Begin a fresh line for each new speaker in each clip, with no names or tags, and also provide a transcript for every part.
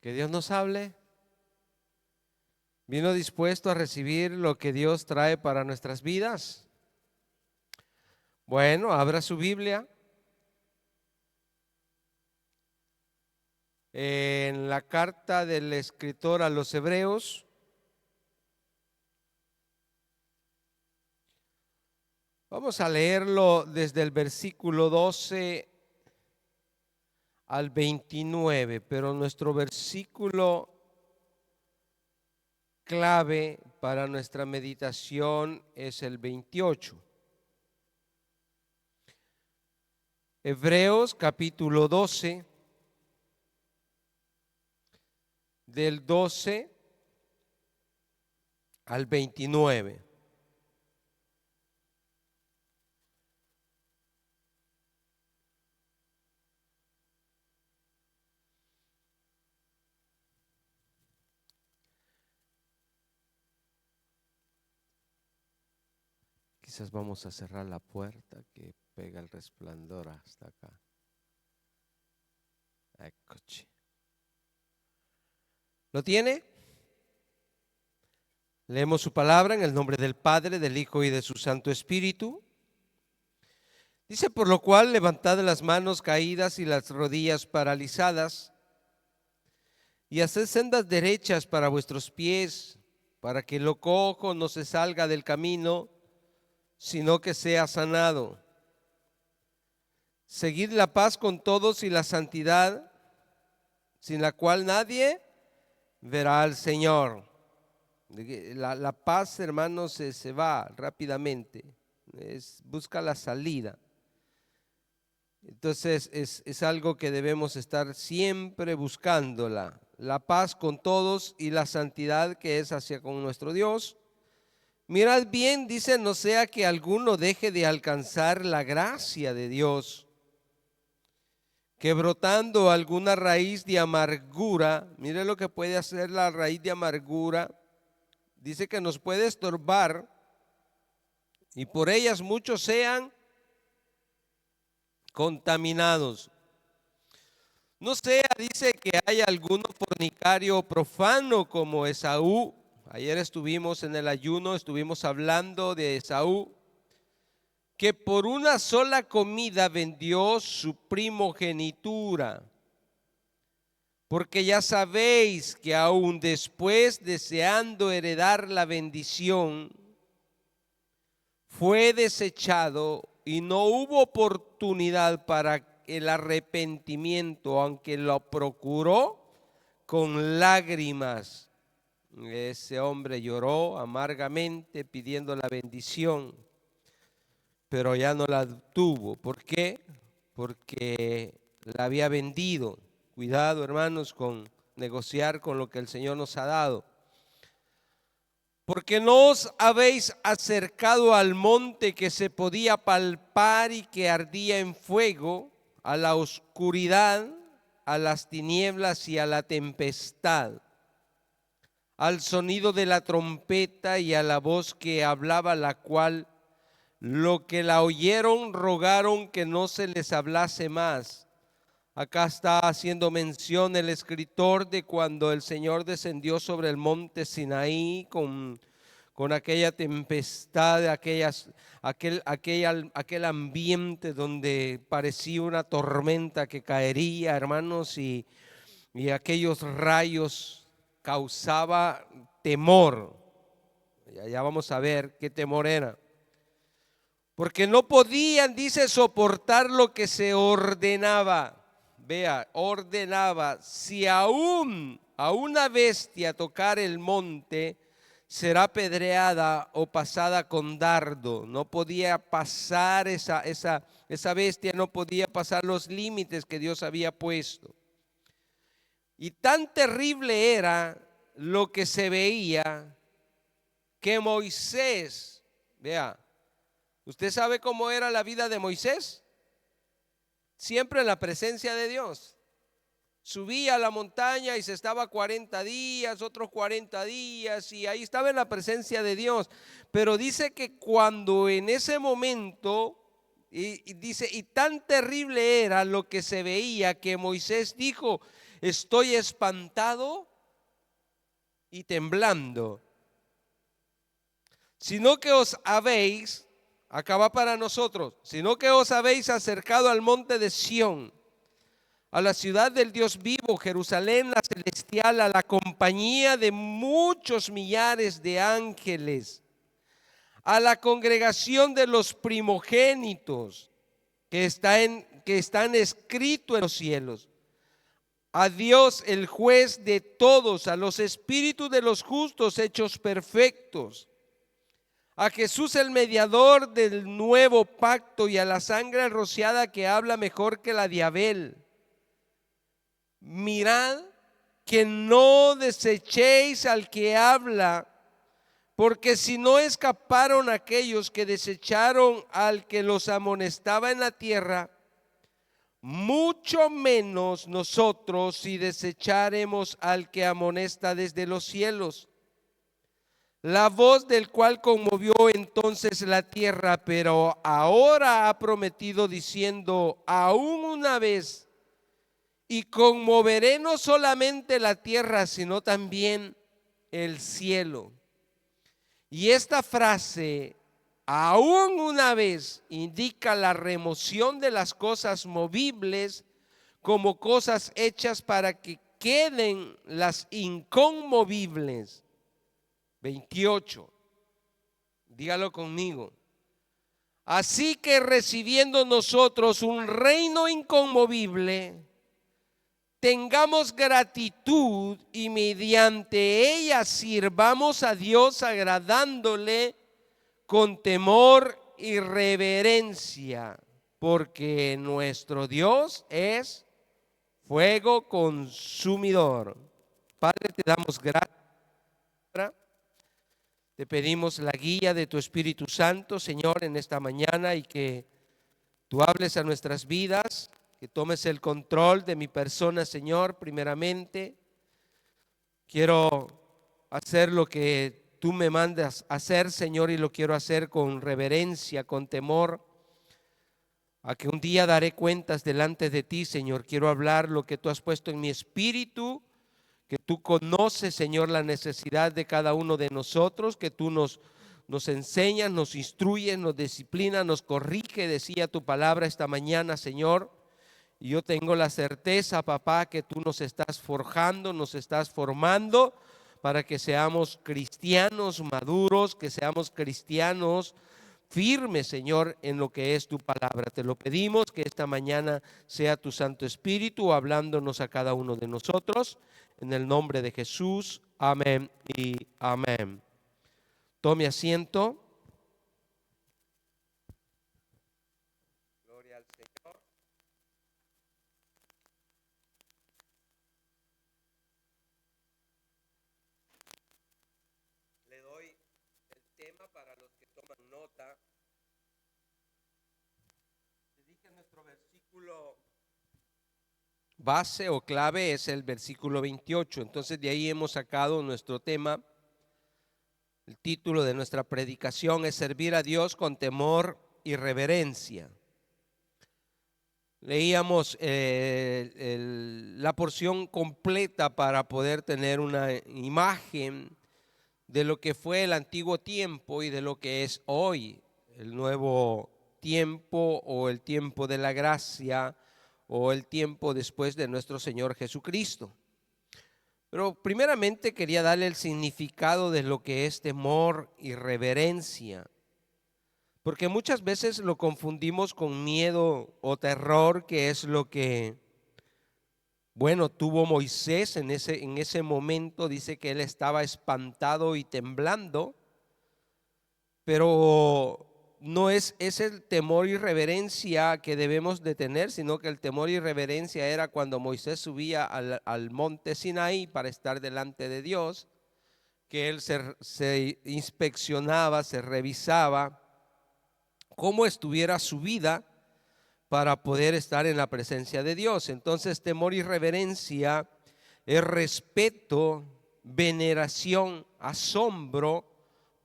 Que Dios nos hable. ¿Vino dispuesto a recibir lo que Dios trae para nuestras vidas? Bueno, abra su Biblia en la carta del escritor a los Hebreos. Vamos a leerlo desde el versículo 12 al 29, pero nuestro versículo clave para nuestra meditación es el 28. Hebreos capítulo 12, del 12 al 29. Quizás vamos a cerrar la puerta que pega el resplandor hasta acá. Eccoci. ¿Lo tiene? Leemos su palabra en el nombre del Padre, del Hijo y de su Santo Espíritu. Dice: por lo cual levantad las manos caídas y las rodillas paralizadas, y haced sendas derechas para vuestros pies, para que lo cojo no se salga del camino, sino que sea sanado. Seguid la paz con todos y la santidad, sin la cual nadie verá al Señor. La paz, hermanos, se va rápidamente, busca la salida. Entonces es algo que debemos estar siempre buscándola, la paz con todos y la santidad que es hacia con nuestro Dios. Mirad bien, dice, no sea que alguno deje de alcanzar la gracia de Dios, que brotando alguna raíz de amargura, mire lo que puede hacer la raíz de amargura, dice que nos puede estorbar, y por ellas muchos sean contaminados. No sea, dice, que haya alguno fornicario profano como Esaú. Ayer estuvimos en el ayuno, estuvimos hablando de Esaú, que por una sola comida vendió su primogenitura. Porque ya sabéis que aún después, deseando heredar la bendición, fue desechado y no hubo oportunidad para el arrepentimiento, aunque lo procuró con lágrimas. Ese hombre lloró amargamente pidiendo la bendición, pero ya no la tuvo. ¿Por qué? Porque la había vendido. Cuidado, hermanos, con negociar con lo que el Señor nos ha dado. Porque no os habéis acercado al monte que se podía palpar y que ardía en fuego, a la oscuridad, a las tinieblas y a la tempestad, al sonido de la trompeta y a la voz que hablaba, la cual lo que la oyeron rogaron que no se les hablase más. Acá está haciendo mención el escritor de cuando el Señor descendió sobre el monte Sinaí con aquella tempestad, aquel ambiente donde parecía una tormenta que caería, hermanos, y aquellos rayos causaba temor. Ya vamos a ver qué temor era. Porque no podían, dice, soportar lo que se ordenaba. Vea, ordenaba: si aún a una bestia tocar el monte, será apedreada o pasada con dardo. No podía pasar esa bestia, no podía pasar los límites que Dios había puesto. Y tan terrible era lo que se veía que Moisés, vea, ¿usted sabe cómo era la vida de Moisés? Siempre en la presencia de Dios. Subía a la montaña y se estaba 40 días, otros 40 días, y ahí estaba en la presencia de Dios. Pero dice que cuando en ese momento Y dice, y tan terrible era lo que se veía que Moisés dijo, estoy espantado y temblando. Sino que os habéis, acá va para nosotros, sino que os habéis acercado al monte de Sión, a la ciudad del Dios vivo, Jerusalén la celestial, a la compañía de muchos millares de ángeles, a la congregación de los primogénitos que están escritos en los cielos, a Dios el juez de todos, a los espíritus de los justos hechos perfectos, a Jesús el mediador del nuevo pacto y a la sangre rociada que habla mejor que la de Abel. Mirad que no desechéis al que habla, porque si no escaparon aquellos que desecharon al que los amonestaba en la tierra, mucho menos nosotros si desecharemos al que amonesta desde los cielos. La voz del cual conmovió entonces la tierra, pero ahora ha prometido diciendo, aún una vez, y conmoveré no solamente la tierra, sino también el cielo. Y esta frase, aún una vez, indica la remoción de las cosas movibles como cosas hechas para que queden las inconmovibles. 28, dígalo conmigo. Así que recibiendo nosotros un reino inconmovible, tengamos gratitud y mediante ella sirvamos a Dios agradándole con temor y reverencia, porque nuestro Dios es fuego consumidor. Padre, te damos gracias. Te pedimos la guía de tu Espíritu Santo, Señor, en esta mañana, y que tú hables a nuestras vidas, que tomes el control de mi persona, Señor. Primeramente, quiero hacer lo que tú me mandas hacer, Señor, y lo quiero hacer con reverencia, con temor, a que un día daré cuentas delante de ti, Señor. Quiero hablar lo que tú has puesto en mi espíritu, que tú conoces, Señor, la necesidad de cada uno de nosotros, que tú nos enseñas, nos instruyes, nos disciplinas, nos corrige, decía tu palabra esta mañana, Señor. Y yo tengo la certeza, papá, que tú nos estás forjando, nos estás formando para que seamos cristianos maduros, que seamos cristianos firmes, Señor, en lo que es tu palabra. Te lo pedimos, que esta mañana sea tu Santo Espíritu hablándonos a cada uno de nosotros. En el nombre de Jesús, amén y amén. Tome asiento. Gloria al Señor. Le doy el tema para los que toman nota. Le dije, nuestro versículo base o clave es el versículo 28. Entonces de ahí hemos sacado nuestro tema. El título de nuestra predicación es servir a Dios con temor y reverencia. Leíamos la porción completa para poder tener una imagen de lo que fue el antiguo tiempo y de lo que es hoy el nuevo tiempo, o el tiempo de la gracia, o el tiempo después de nuestro Señor Jesucristo. Pero primeramente quería darle el significado de lo que es temor y reverencia, porque muchas veces lo confundimos con miedo o terror, que es lo que, bueno, tuvo Moisés en ese momento. Dice que él estaba espantado y temblando, pero no es el temor y reverencia que debemos de tener, sino que el temor y reverencia era cuando Moisés subía al monte Sinaí para estar delante de Dios, que él se inspeccionaba, se revisaba cómo estuviera su vida para poder estar en la presencia de Dios. Entonces, temor y reverencia es respeto, veneración, asombro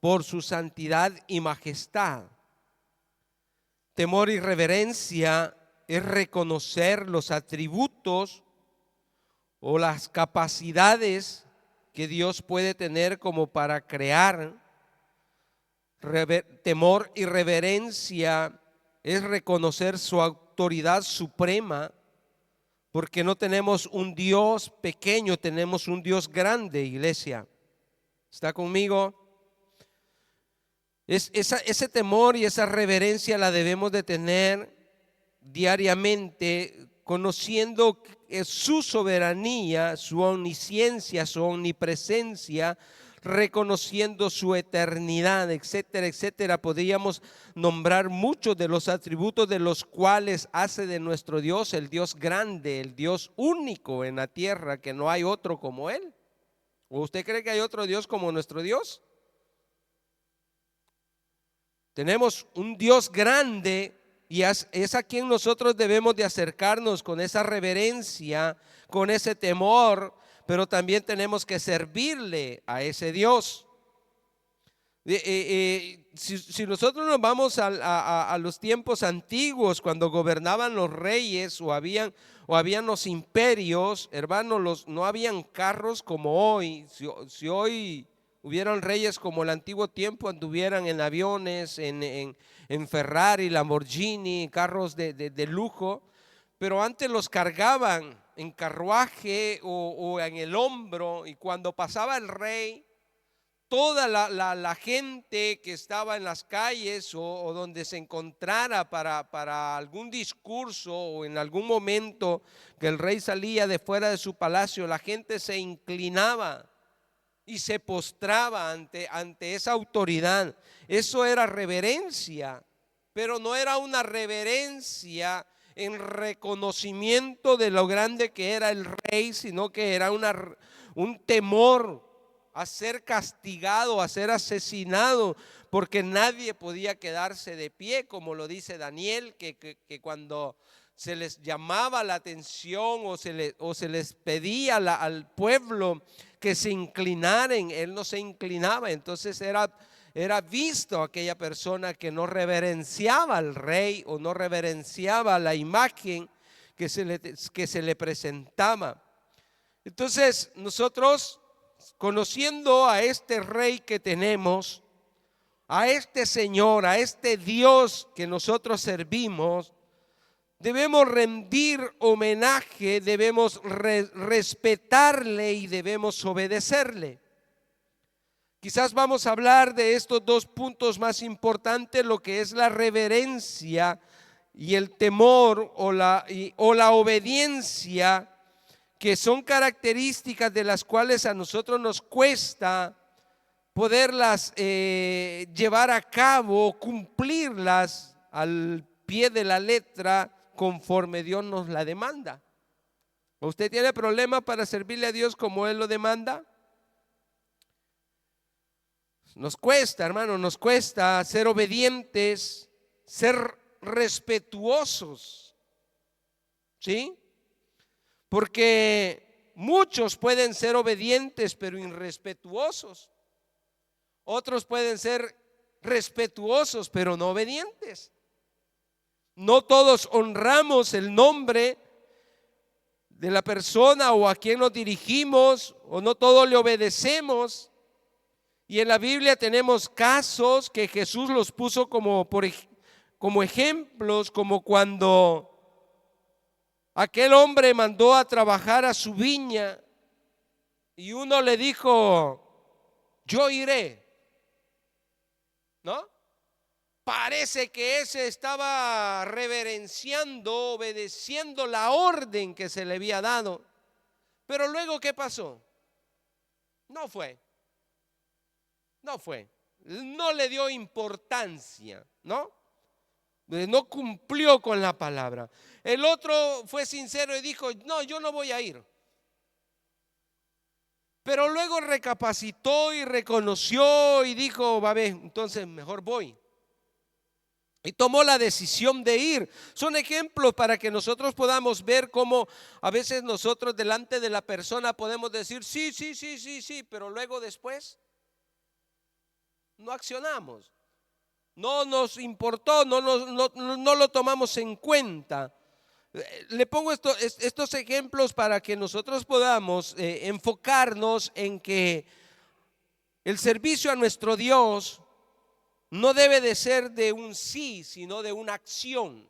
por su santidad y majestad. Temor y reverencia es reconocer los atributos o las capacidades que Dios puede tener como para crear. Temor y reverencia es reconocer su autoridad suprema, porque no tenemos un Dios pequeño, tenemos un Dios grande, iglesia. ¿Está conmigo? Ese temor y esa reverencia la debemos de tener diariamente, conociendo su soberanía, su omnisciencia, su omnipresencia, reconociendo su eternidad, etcétera, etcétera. Podríamos nombrar muchos de los atributos de los cuales hace de nuestro Dios el Dios grande, el Dios único en la tierra, que no hay otro como Él. ¿O usted cree que hay otro Dios como nuestro Dios? Tenemos un Dios grande y es a quien nosotros debemos de acercarnos con esa reverencia, con ese temor, pero también tenemos que servirle a ese Dios. Si nosotros nos vamos a los tiempos antiguos, cuando gobernaban los reyes o habían los imperios, hermanos, no habían carros como hoy. Si hoy hubieran reyes como el antiguo tiempo, anduvieran en aviones, en Ferrari, Lamborghini, carros de lujo, pero antes los cargaban en carruaje o en el hombro, y cuando pasaba el rey, toda la gente que estaba en las calles o donde se encontrara para algún discurso o en algún momento que el rey salía de fuera de su palacio, la gente se inclinaba y se postraba ante esa autoridad. Eso era reverencia, pero no era una reverencia en reconocimiento de lo grande que era el rey, sino que era un temor a ser castigado, a ser asesinado, porque nadie podía quedarse de pie, como lo dice Daniel, que cuando se les llamaba la atención o se les pedía al pueblo que se inclinaran, él no se inclinaba. Entonces era visto aquella persona que no reverenciaba al rey o no reverenciaba la imagen que se le presentaba. Entonces nosotros, conociendo a este rey que tenemos, a este Señor, a este Dios que nosotros servimos, debemos rendir homenaje, debemos respetarle y debemos obedecerle. Quizás vamos a hablar de estos dos puntos más importantes, lo que es la reverencia y el temor o la obediencia, que son características de las cuales a nosotros nos cuesta poderlas llevar a cabo, cumplirlas al pie de la letra conforme Dios nos la demanda. ¿Usted tiene problema para servirle a Dios como Él lo demanda? Nos cuesta, hermano, nos cuesta ser obedientes, ser respetuosos, ¿sí? Porque muchos pueden ser obedientes pero irrespetuosos. Otros pueden ser respetuosos pero no obedientes. No todos honramos el nombre de la persona o a quien nos dirigimos, o no todos le obedecemos. Y en la Biblia tenemos casos que Jesús los puso como ejemplos, como cuando aquel hombre mandó a trabajar a su viña y uno le dijo: yo iré, ¿no? Parece que ese estaba reverenciando, obedeciendo la orden que se le había dado. Pero luego, ¿qué pasó? No fue. No le dio importancia, ¿no? No cumplió con la palabra. El otro fue sincero y dijo: no, yo no voy a ir. Pero luego recapacitó y reconoció y dijo: va a ver, entonces mejor voy. Y tomó la decisión de ir. Son ejemplos para que nosotros podamos ver cómo a veces nosotros delante de la persona podemos decir sí, pero luego después no accionamos. no nos importó, no lo tomamos en cuenta. Le pongo estos ejemplos para que nosotros podamos enfocarnos en que el servicio a nuestro Dios no debe de ser de un sí, sino de una acción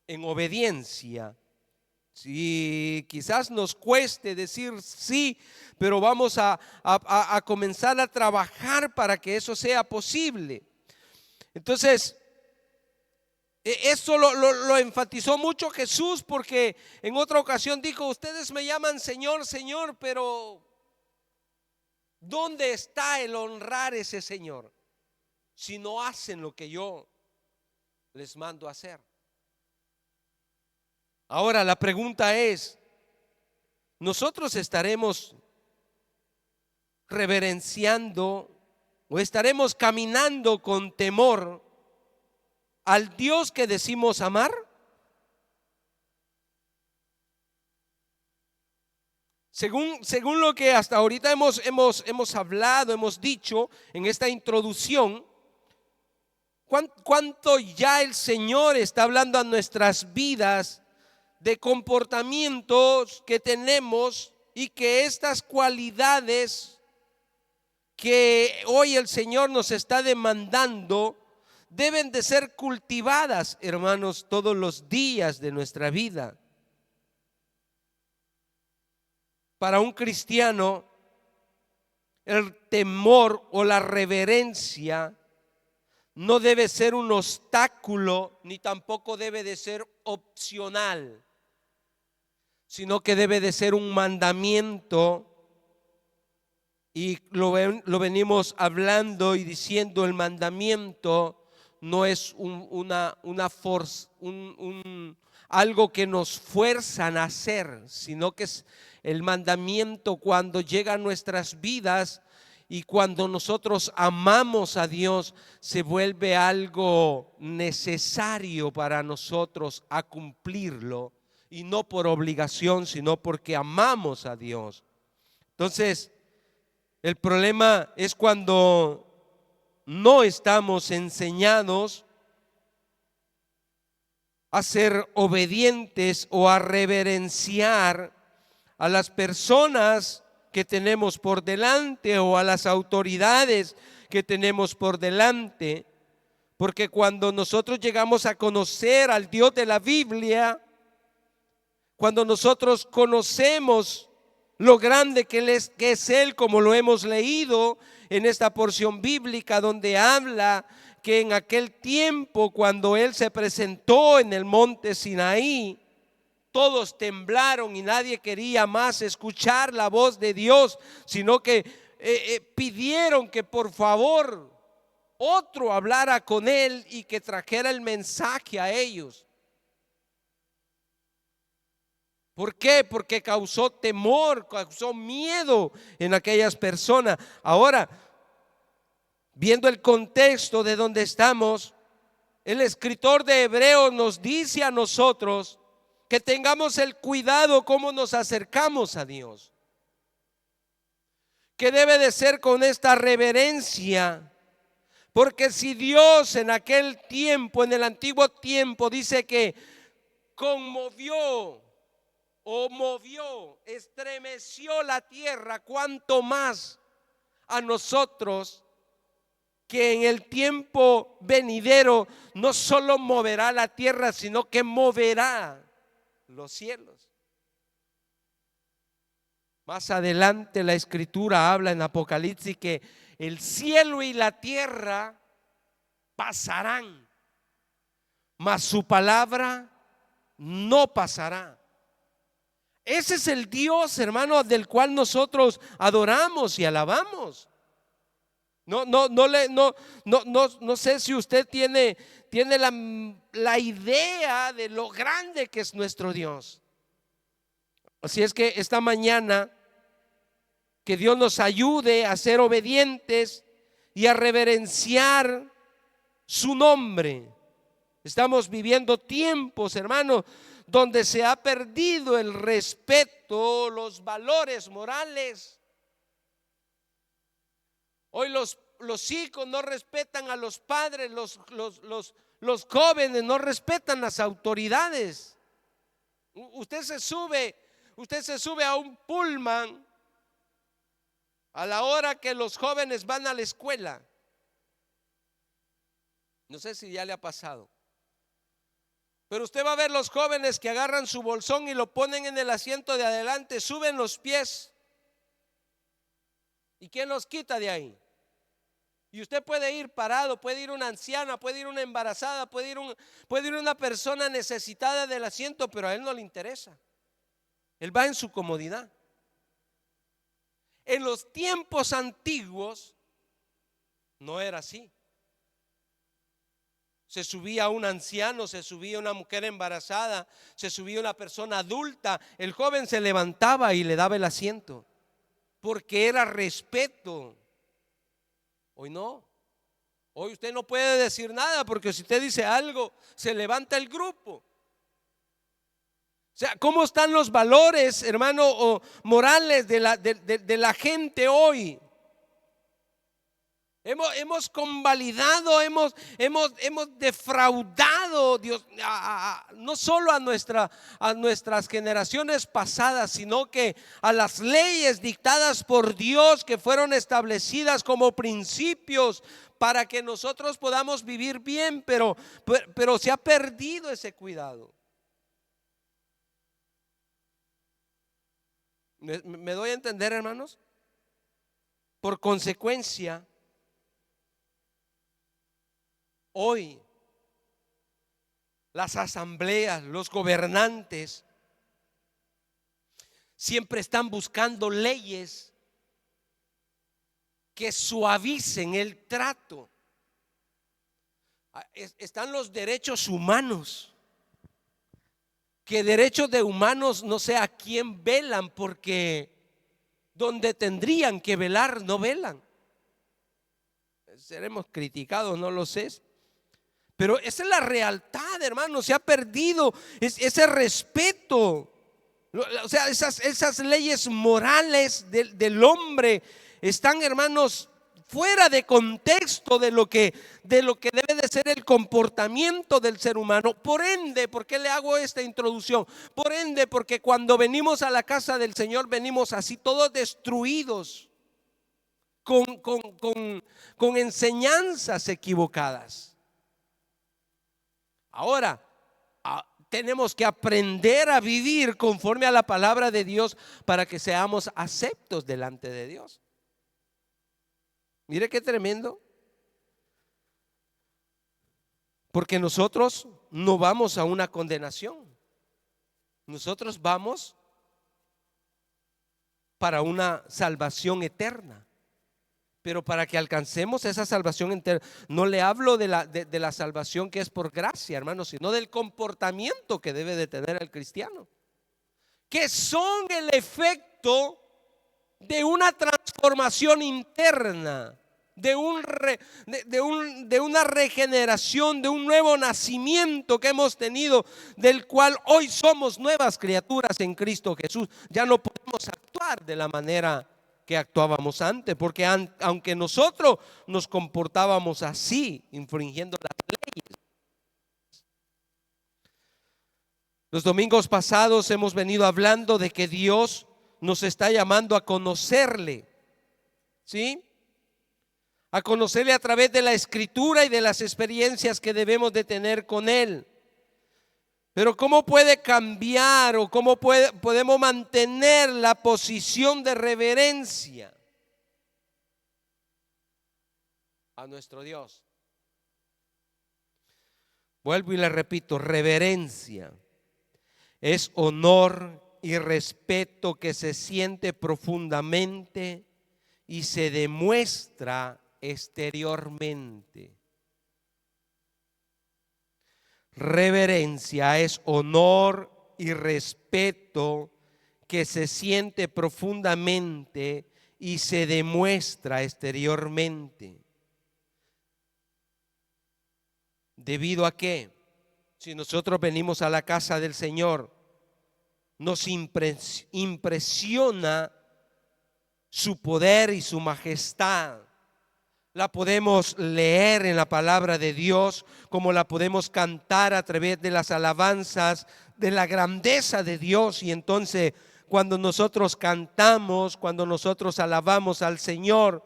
en obediencia. Si quizás nos cueste decir sí, pero vamos a comenzar a trabajar para que eso sea posible. Entonces, eso lo enfatizó mucho Jesús, porque en otra ocasión dijo: ustedes me llaman Señor, Señor, pero ¿dónde está el honrar ese Señor si no hacen lo que yo les mando a hacer? Ahora la pregunta es: ¿nosotros estaremos reverenciando o estaremos caminando con temor al Dios que decimos amar? Según lo que hasta ahorita hemos hablado, hemos dicho en esta introducción, ¿cuánto ya el Señor está hablando a nuestras vidas de comportamientos que tenemos, y que estas cualidades que hoy el Señor nos está demandando deben de ser cultivadas, hermanos, todos los días de nuestra vida? Para un cristiano, el temor o la reverencia no debe ser un obstáculo, ni tampoco debe de ser opcional, sino que debe de ser un mandamiento. Y lo venimos hablando y diciendo: el mandamiento no es algo que nos fuerzan a hacer, sino que es el mandamiento cuando llega a nuestras vidas y cuando nosotros amamos a Dios, se vuelve algo necesario para nosotros a cumplirlo, y no por obligación, sino porque amamos a Dios. Entonces, el problema es cuando no estamos enseñados a ser obedientes o a reverenciar a las personas que tenemos por delante o a las autoridades que tenemos por delante. Porque cuando nosotros llegamos a conocer al Dios de la Biblia, cuando nosotros conocemos lo grande que es Él, como lo hemos leído en esta porción bíblica, donde habla que en aquel tiempo, cuando Él se presentó en el monte Sinaí, todos temblaron y nadie quería más escuchar la voz de Dios, sino que pidieron que por favor otro hablara con Él y que trajera el mensaje a ellos. ¿Por qué? Porque causó temor, causó miedo en aquellas personas. Ahora, viendo el contexto de donde estamos, el escritor de Hebreos nos dice a nosotros que tengamos el cuidado cómo nos acercamos a Dios, que debe de ser con esta reverencia. Porque si Dios en aquel tiempo, en el antiguo tiempo, dice que conmovió o movió, estremeció la tierra, cuánto más a nosotros, que en el tiempo venidero no solo moverá la tierra, sino que moverá los cielos. Más adelante la escritura habla en Apocalipsis que el cielo y la tierra pasarán, mas su palabra no pasará. Ese es el Dios, hermano, del cual nosotros adoramos y alabamos. No sé si usted tiene la idea de lo grande que es nuestro Dios. Así es que esta mañana, que Dios nos ayude a ser obedientes y a reverenciar su nombre. Estamos viviendo tiempos, hermano, donde se ha perdido el respeto, los valores morales. Hoy los hijos no respetan a los padres, los jóvenes no respetan las autoridades. Usted se sube a un pullman a la hora que los jóvenes van a la escuela. No sé si ya le ha pasado, pero usted va a ver los jóvenes que agarran su bolsón y lo ponen en el asiento de adelante, suben los pies. ¿Y quién los quita de ahí? Y usted puede ir parado, puede ir una anciana, puede ir una embarazada, puede ir una persona necesitada del asiento, pero a él no le interesa. Él va en su comodidad. En los tiempos antiguos no era así. Se subía un anciano, se subía una mujer embarazada, se subía una persona adulta. El joven se levantaba y le daba el asiento, porque era respeto. Hoy no. Hoy usted no puede decir nada, porque si usted dice algo, se levanta el grupo. O sea, ¿cómo están los valores, hermano, o morales de la gente hoy? Hemos convalidado, hemos defraudado, Dios, no solo a nuestras generaciones pasadas, sino que a las leyes dictadas por Dios, que fueron establecidas como principios para que nosotros podamos vivir bien, pero se ha perdido ese cuidado. ¿Me doy a entender, hermanos? Por consecuencia, hoy las asambleas, los gobernantes siempre están buscando leyes que suavicen el trato. Están los derechos humanos, que derechos de humanos no sé a quién velan, porque donde tendrían que velar no velan. Seremos criticados, no lo sé, pero esa es la realidad, hermano. Se ha perdido ese respeto. O sea, esas leyes morales del hombre están, hermanos, fuera de contexto de lo que debe de ser el comportamiento del ser humano. Por ende, ¿por qué le hago esta introducción? Por ende, porque cuando venimos a la casa del Señor, venimos así todos destruidos, con enseñanzas equivocadas. Ahora, tenemos que aprender a vivir conforme a la palabra de Dios para que seamos aceptos delante de Dios. Mire qué tremendo. Porque nosotros no vamos a una condenación. Nosotros vamos para una salvación eterna. Pero para que alcancemos esa salvación eterna, no le hablo de la salvación que es por gracia, hermanos, sino del comportamiento que debe de tener el cristiano, que son el efecto de una transformación interna, de una regeneración, de un nuevo nacimiento que hemos tenido, del cual hoy somos nuevas criaturas en Cristo Jesús. Ya no podemos actuar de la manera que actuábamos antes, porque aunque nosotros nos comportábamos así, infringiendo las leyes. Los domingos pasados hemos venido hablando de que Dios nos está llamando a conocerle, ¿sí? A conocerle a través de la Escritura y de las experiencias que debemos de tener con Él. Pero ¿cómo puede cambiar o cómo podemos mantener la posición de reverencia a nuestro Dios? Vuelvo y le repito, reverencia es honor y respeto que se siente profundamente y se demuestra exteriormente. Reverencia es honor y respeto que se siente profundamente y se demuestra exteriormente. ¿Debido a qué? Si nosotros venimos a la casa del Señor, nos impresiona su poder y su majestad. la podemos leer en la palabra de Dios, como la podemos cantar a través de las alabanzas de la grandeza de Dios. Y entonces, cuando nosotros cantamos, cuando nosotros alabamos al Señor,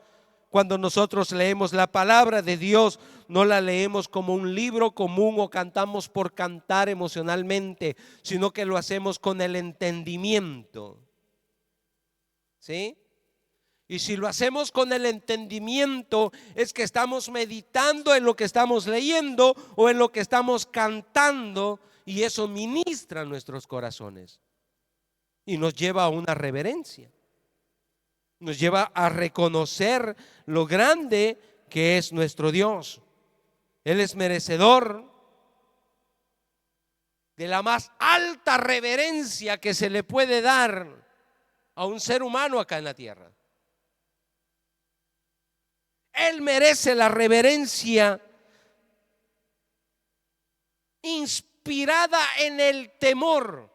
cuando nosotros leemos la palabra de Dios, no la leemos como un libro común o cantamos por cantar emocionalmente, sino que lo hacemos con el entendimiento. ¿Sí? Y si lo hacemos con el entendimiento, es que estamos meditando en lo que estamos leyendo o en lo que estamos cantando, y eso ministra nuestros corazones y nos lleva a una reverencia, nos lleva a reconocer lo grande que es nuestro Dios. Él es merecedor de la más alta reverencia que se le puede dar a un ser humano acá en la tierra. Él merece la reverencia inspirada en el temor.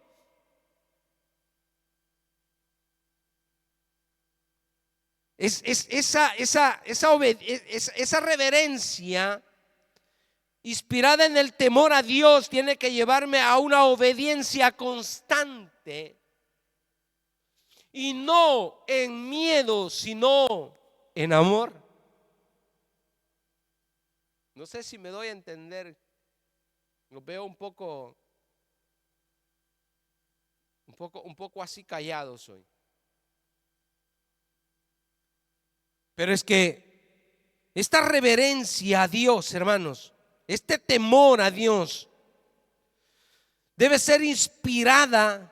Esa reverencia inspirada en el temor a Dios tiene que llevarme a una obediencia constante, y no en miedo, sino en amor. No sé si me doy a entender. Los veo un poco así callados hoy. Pero es que esta reverencia a Dios, hermanos, este temor a Dios debe ser inspirada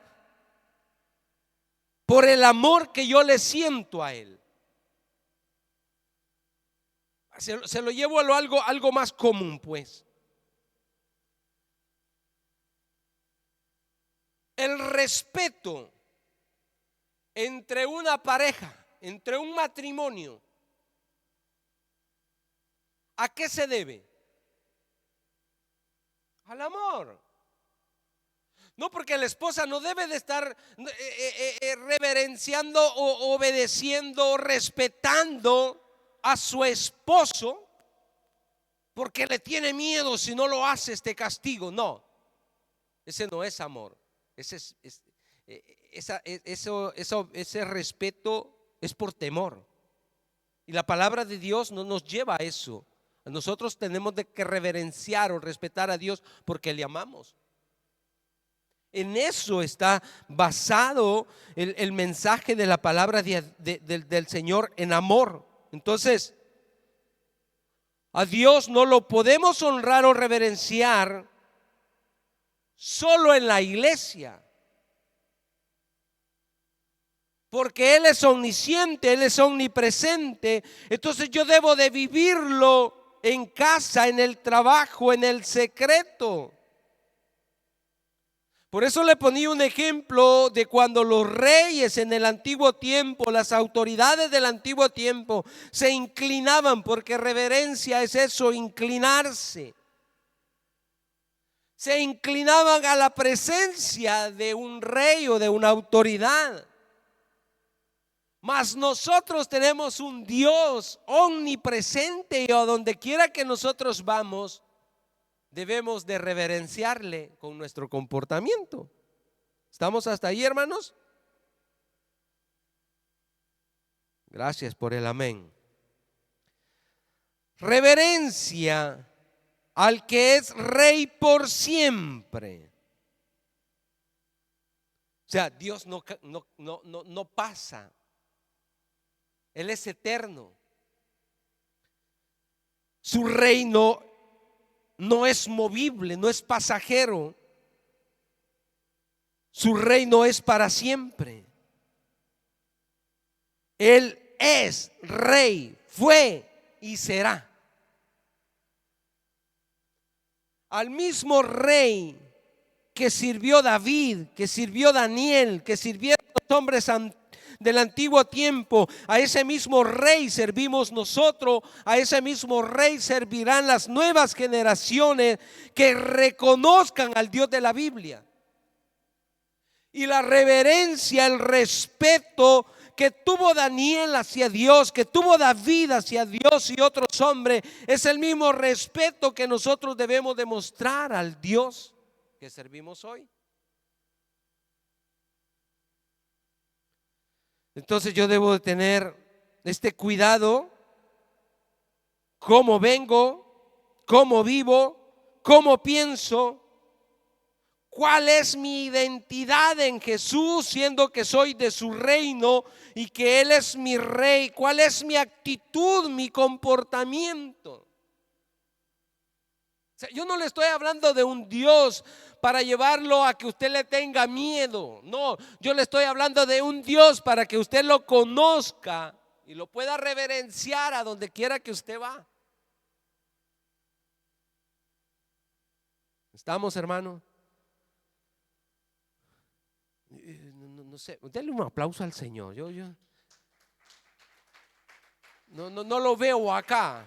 por el amor que yo le siento a Él. Se lo llevo a algo más común, pues. El respeto entre una pareja, entre un matrimonio, ¿a qué se debe? Al amor. No, porque la esposa no debe de estar reverenciando o obedeciendo, respetando a su esposo porque le tiene miedo, si no lo hace este castigo. No, ese no es amor. Ese respeto es por temor. Y la palabra de Dios no nos lleva a eso. Nosotros tenemos que reverenciar o respetar a Dios porque le amamos. En eso está basado el mensaje de la palabra del Señor, en amor. Entonces, a Dios no lo podemos honrar o reverenciar solo en la iglesia, porque Él es omnisciente, Él es omnipresente. Entonces yo debo de vivirlo en casa, en el trabajo, en el secreto. Por eso le ponía un ejemplo de cuando los reyes en el antiguo tiempo, las autoridades del antiguo tiempo, se inclinaban, porque reverencia es eso, inclinarse. Se inclinaban a la presencia de un rey o de una autoridad. Mas nosotros tenemos un Dios omnipresente, y a donde quiera que nosotros vamos, debemos de reverenciarle con nuestro comportamiento. ¿Estamos hasta ahí, hermanos? Gracias por el amén. Reverencia al que es rey por siempre. O sea, Dios no pasa. Él es eterno. Su reino no es movible, no es pasajero. Su reino es para siempre. Él es rey, fue y será. Al mismo rey que sirvió David, que sirvió Daniel, que sirvieron los hombres del antiguo tiempo, a ese mismo rey servimos nosotros, a ese mismo rey servirán las nuevas generaciones que reconozcan al Dios de la Biblia. Y la reverencia, el respeto que tuvo Daniel hacia Dios, que tuvo David hacia Dios y otros hombres, es el mismo respeto que nosotros debemos demostrar al Dios que servimos hoy. Entonces yo debo de tener este cuidado, cómo vengo, cómo vivo, cómo pienso, cuál es mi identidad en Jesús, siendo que soy de su reino y que Él es mi rey, cuál es mi actitud, mi comportamiento. O sea, yo no le estoy hablando de un Dios para llevarlo a que usted le tenga miedo. No, yo le estoy hablando de un Dios para que usted lo conozca y lo pueda reverenciar a donde quiera que usted va. ¿Estamos, hermano? No sé, denle un aplauso al Señor. Yo no lo veo acá.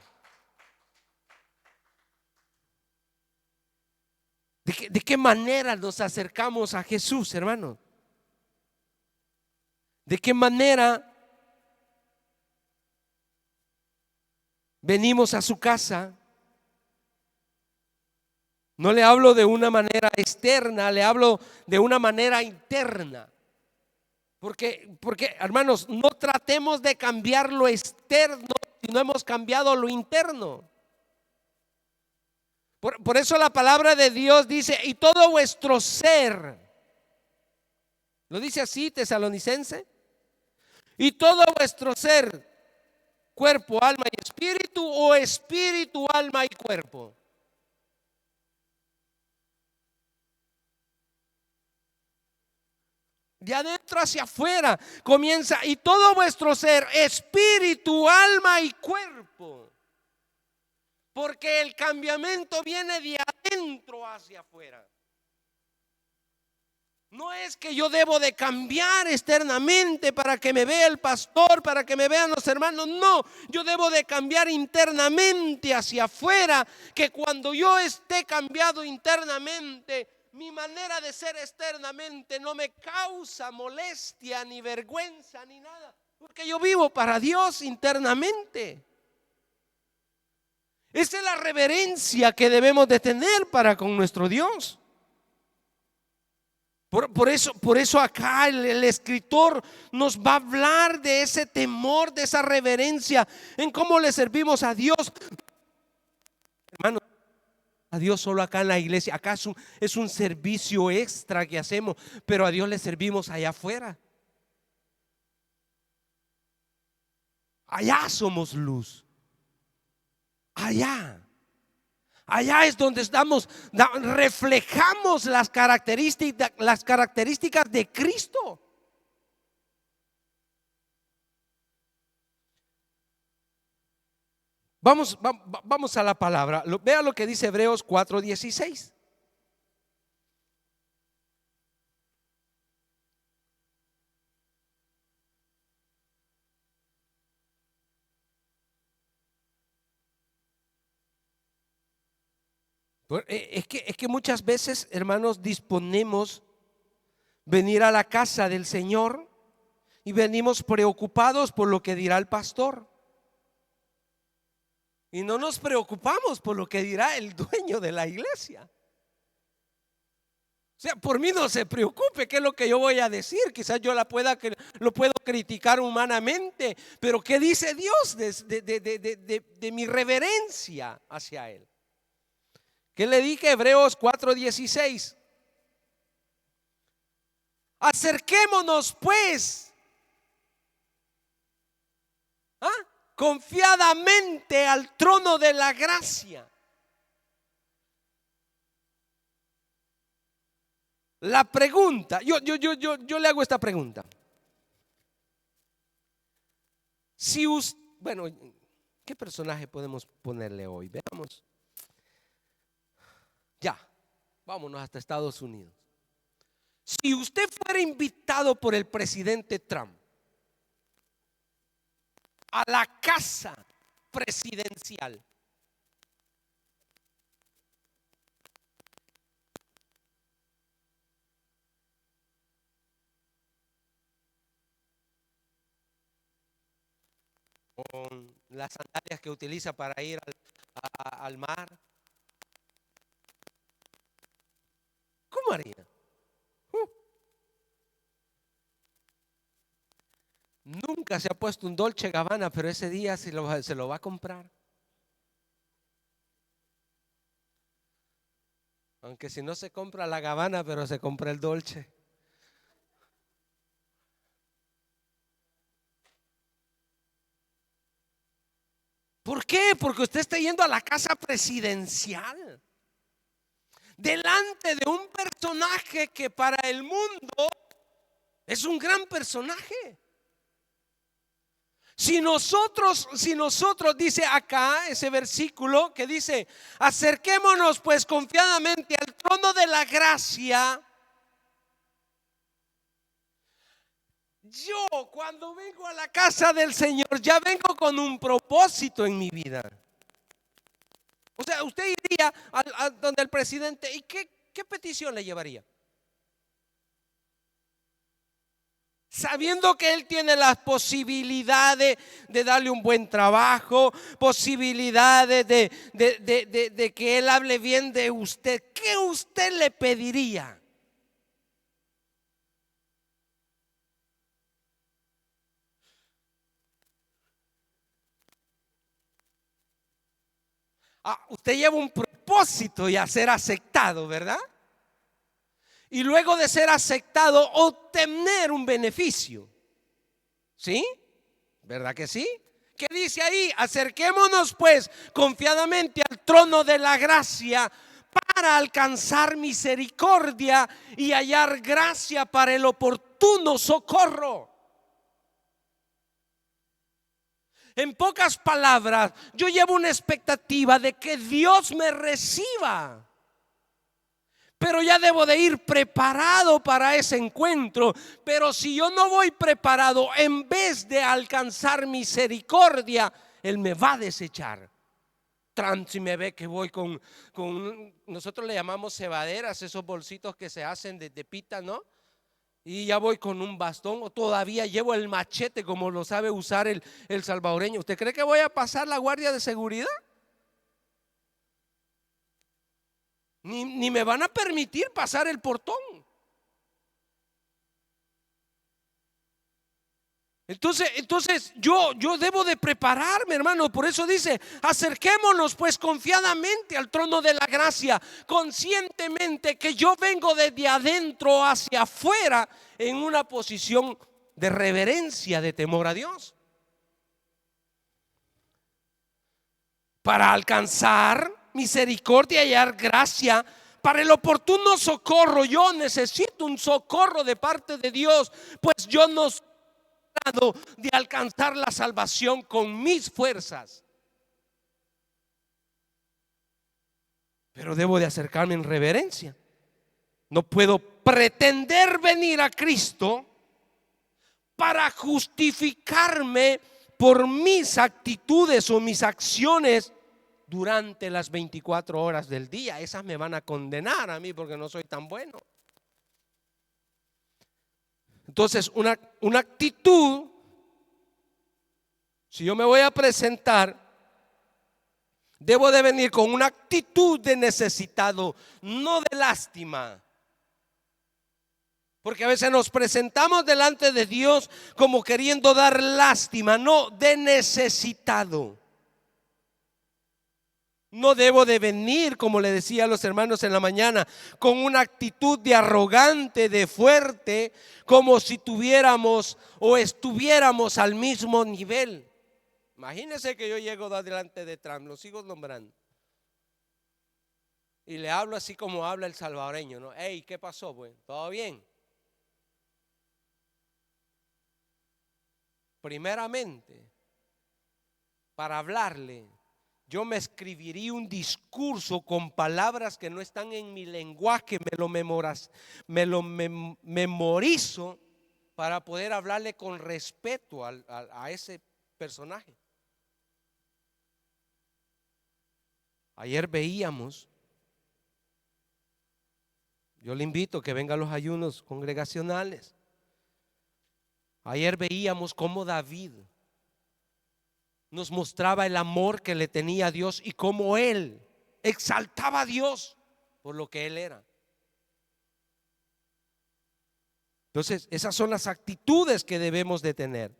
¿De qué manera nos acercamos a Jesús, hermano? ¿De qué manera venimos a su casa? No le hablo de una manera externa, le hablo de una manera interna. Porque, hermanos, no tratemos de cambiar lo externo si no hemos cambiado lo interno. Por eso la palabra de Dios dice, y todo vuestro ser, ¿lo dice así, Tesalonicense? Y todo vuestro ser, cuerpo, alma y espíritu, o espíritu, alma y cuerpo. De adentro hacia afuera comienza, y todo vuestro ser, espíritu, alma y cuerpo. Porque el cambiamiento viene de adentro hacia afuera. No es que yo debo de cambiar externamente para que me vea el pastor, para que me vean los hermanos. No, yo debo de cambiar internamente hacia afuera. Que cuando yo esté cambiado internamente, mi manera de ser externamente no me causa molestia, ni vergüenza, ni nada. Porque yo vivo para Dios internamente. Esa es la reverencia que debemos de tener para con nuestro Dios. Por eso acá el escritor nos va a hablar de ese temor, de esa reverencia, en cómo le servimos a Dios. Hermano, a Dios solo acá en la iglesia. Acá es un servicio extra que hacemos, pero a Dios le servimos allá afuera. Allá somos luz. Allá es donde reflejamos las características de Cristo. Vamos a la palabra. Vea lo que dice Hebreos 4:16. Es que muchas veces, hermanos, disponemos venir a la casa del Señor y venimos preocupados por lo que dirá el pastor. Y no nos preocupamos por lo que dirá el dueño de la iglesia. O sea, por mí no se preocupe qué es lo que yo voy a decir. Quizás yo lo puedo criticar humanamente, pero ¿qué dice Dios de mi reverencia hacia Él? ¿Qué le dije? Hebreos 4:16. Acerquémonos pues confiadamente al trono de la gracia. La pregunta, yo le hago esta pregunta. Bueno, ¿qué personaje podemos ponerle hoy? Veamos. Ya, vámonos hasta Estados Unidos. Si usted fuera invitado por el presidente Trump a la casa presidencial, con las sandalias que utiliza para ir al mar. ¿Cómo haría? Uh, Nunca se ha puesto un Dolce Gabbana, pero ese día se lo va a comprar. Aunque si no se compra la Gabbana, pero se compra el Dolce. ¿Por qué? Porque usted está yendo a la casa presidencial, delante de un personaje que para el mundo es un gran personaje. Si nosotros, dice acá ese versículo que dice, acerquémonos pues confiadamente al trono de la gracia. Yo cuando vengo a la casa del Señor ya vengo con un propósito en mi vida. O sea, usted iría a donde el presidente y ¿qué petición le llevaría? Sabiendo que él tiene las posibilidades de darle un buen trabajo, posibilidades de que él hable bien de usted, ¿qué usted le pediría? Usted lleva un propósito y a ser aceptado, ¿verdad? Y luego de ser aceptado, obtener un beneficio. ¿Sí? ¿Verdad que sí? ¿Qué dice ahí? Acerquémonos pues confiadamente al trono de la gracia para alcanzar misericordia y hallar gracia para el oportuno socorro. En pocas palabras, yo llevo una expectativa de que Dios me reciba. Pero ya debo de ir preparado para ese encuentro. Pero si yo no voy preparado, en vez de alcanzar misericordia, Él me va a desechar. Si me ve que voy nosotros le llamamos cebaderas, esos bolsitos que se hacen de pita, ¿no? Y ya voy con un bastón o todavía llevo el machete como lo sabe usar el salvadoreño. ¿Usted cree que voy a pasar la guardia de seguridad? Ni me van a permitir pasar el portón. Entonces yo debo de prepararme, hermano. Por eso dice, acerquémonos pues confiadamente al trono de la gracia, conscientemente que yo vengo desde adentro hacia afuera en una posición de reverencia, de temor a Dios, para alcanzar misericordia y hallar gracia para el oportuno socorro. Yo necesito un socorro de parte de Dios, pues yo no soy de alcanzar la salvación con mis fuerzas, pero debo de acercarme en reverencia. No puedo pretender venir a Cristo para justificarme por mis actitudes o mis acciones durante las 24 horas del día. Esas me van a condenar a mí porque no soy tan bueno. Entonces, una actitud, si yo me voy a presentar, debo de venir con una actitud de necesitado, no de lástima. Porque a veces nos presentamos delante de Dios como queriendo dar lástima, no, de necesitado. No debo de venir, como le decía a los hermanos en la mañana, con una actitud de arrogante, de fuerte, como si tuviéramos o estuviéramos al mismo nivel. Imagínense que yo llego delante de Trump, lo sigo nombrando, y le hablo así como habla el salvadoreño, ¿no? Hey, ¿qué pasó, pues? ¿Todo bien? Primeramente, para hablarle, yo me escribiría un discurso con palabras que no están en mi lenguaje, memorizo para poder hablarle con respeto a ese personaje. Ayer veíamos, yo le invito a que venga a los ayunos congregacionales. Ayer veíamos cómo David nos mostraba el amor que le tenía a Dios y cómo él exaltaba a Dios por lo que él era. Entonces, esas son las actitudes que debemos de tener.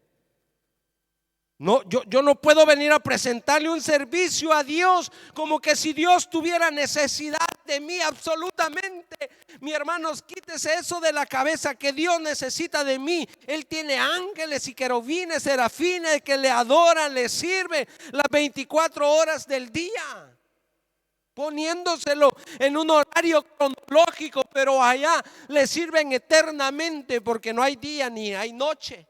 No, yo no puedo venir a presentarle un servicio a Dios como que si Dios tuviera necesidad de mí absolutamente. Mi hermanos, quítese eso de la cabeza, que Dios necesita de mí. Él tiene ángeles y querubines, serafines que le adoran, le sirven las 24 horas del día, poniéndoselo en un horario cronológico, pero allá le sirven eternamente porque no hay día ni hay noche.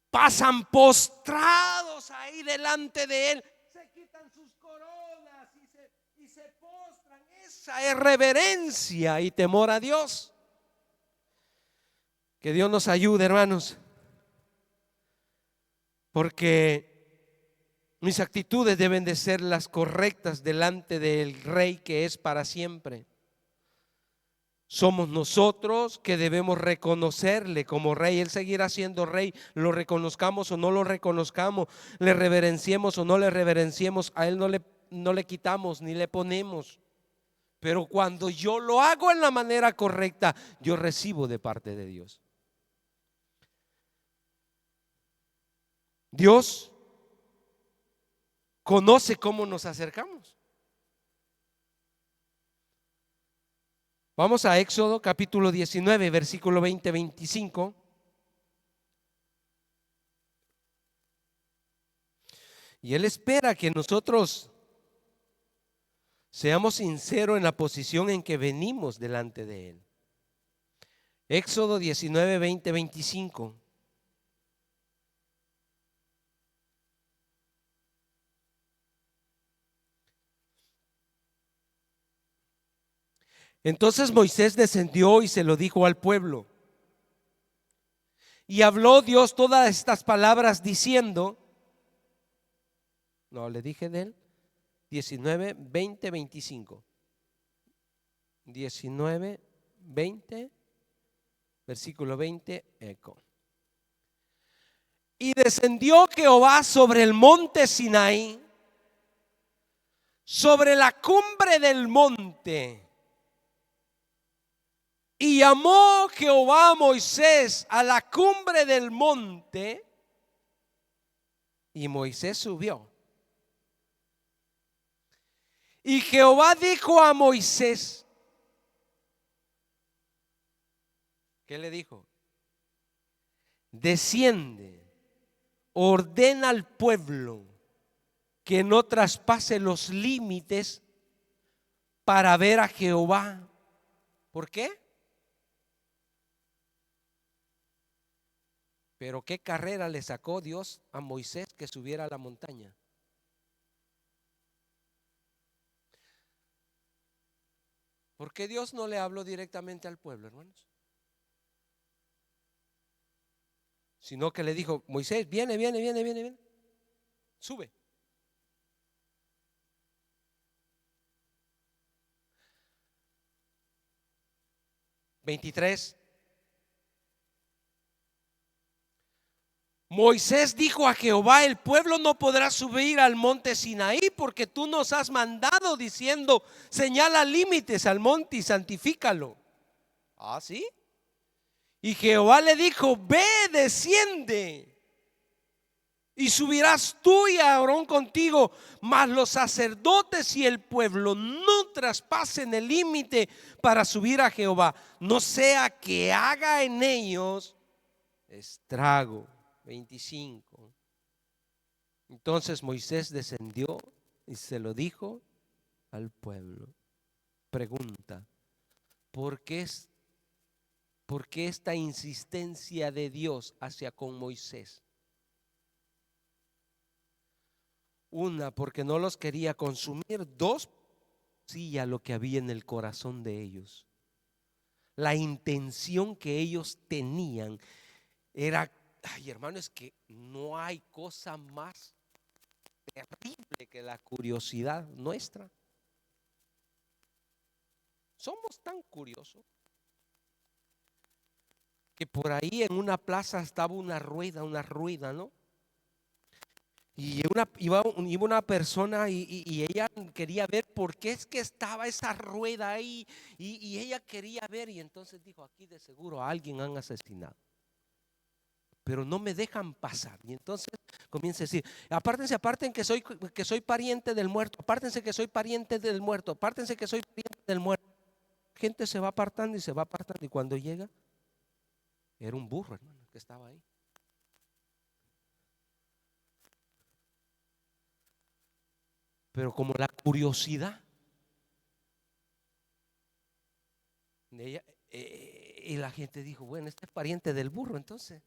Pasan postrados ahí delante de él, se quitan sus coronas y se postran. Esa es reverencia y temor a Dios. Que Dios nos ayude, hermanos, porque mis actitudes deben de ser las correctas delante del Rey que es para siempre. Somos nosotros que debemos reconocerle como Rey. Él seguirá siendo Rey, lo reconozcamos o no lo reconozcamos, le reverenciemos o no le reverenciemos, a Él no le quitamos ni le ponemos. Pero cuando yo lo hago en la manera correcta, yo recibo de parte de Dios. Dios conoce cómo nos acercamos. Vamos a Éxodo capítulo 19, versículo 20-25. Y Él espera que nosotros seamos sinceros en la posición en que venimos delante de Él. Éxodo 19, 20-25. Entonces Moisés descendió y se lo dijo al pueblo. Y habló Dios todas estas palabras diciendo, no, le dije de él, 19, 20, 25. 19, 20, versículo 20, eco. Y descendió Jehová sobre el monte Sinaí, sobre la cumbre del monte. Y llamó Jehová a Moisés a la cumbre del monte, y Moisés subió. Y Jehová dijo a Moisés, ¿qué le dijo? Desciende, ordena al pueblo que no traspase los límites para ver a Jehová. ¿Por qué? Pero qué carrera le sacó Dios a Moisés que subiera a la montaña. ¿Por qué Dios no le habló directamente al pueblo, hermanos? Sino que le dijo, Moisés, viene, sube. (23) Moisés dijo a Jehová, el pueblo no podrá subir al monte Sinaí porque tú nos has mandado diciendo, señala límites al monte y santifícalo. ¿Ah, sí? Y Jehová le dijo, ve, desciende y subirás tú y Aarón contigo, mas los sacerdotes y el pueblo no traspasen el límite para subir a Jehová, no sea que haga en ellos estrago. 25. Entonces Moisés descendió y se lo dijo al pueblo. Pregunta, ¿por qué esta insistencia de Dios hacia con Moisés? Una, porque no los quería consumir. Dos, sí, a lo que había en el corazón de ellos. La intención que ellos tenían era, ay, hermano, es que no hay cosa más terrible que la curiosidad nuestra. Somos tan curiosos. que por ahí en una plaza estaba una rueda, ¿no? Y iba una persona y ella quería ver por qué es que estaba esa rueda ahí. Y ella quería ver, y entonces dijo: aquí de seguro a alguien han asesinado, pero no me dejan pasar. Y entonces comienza a decir: apártense, aparten que soy pariente del muerto, apártense que soy pariente del muerto, apártense que soy pariente del muerto. La gente se va apartando y se va apartando, y cuando llega, era un burro, hermano, que estaba ahí. Pero como la curiosidad de ella, y la gente dijo: bueno, este es pariente del burro, entonces.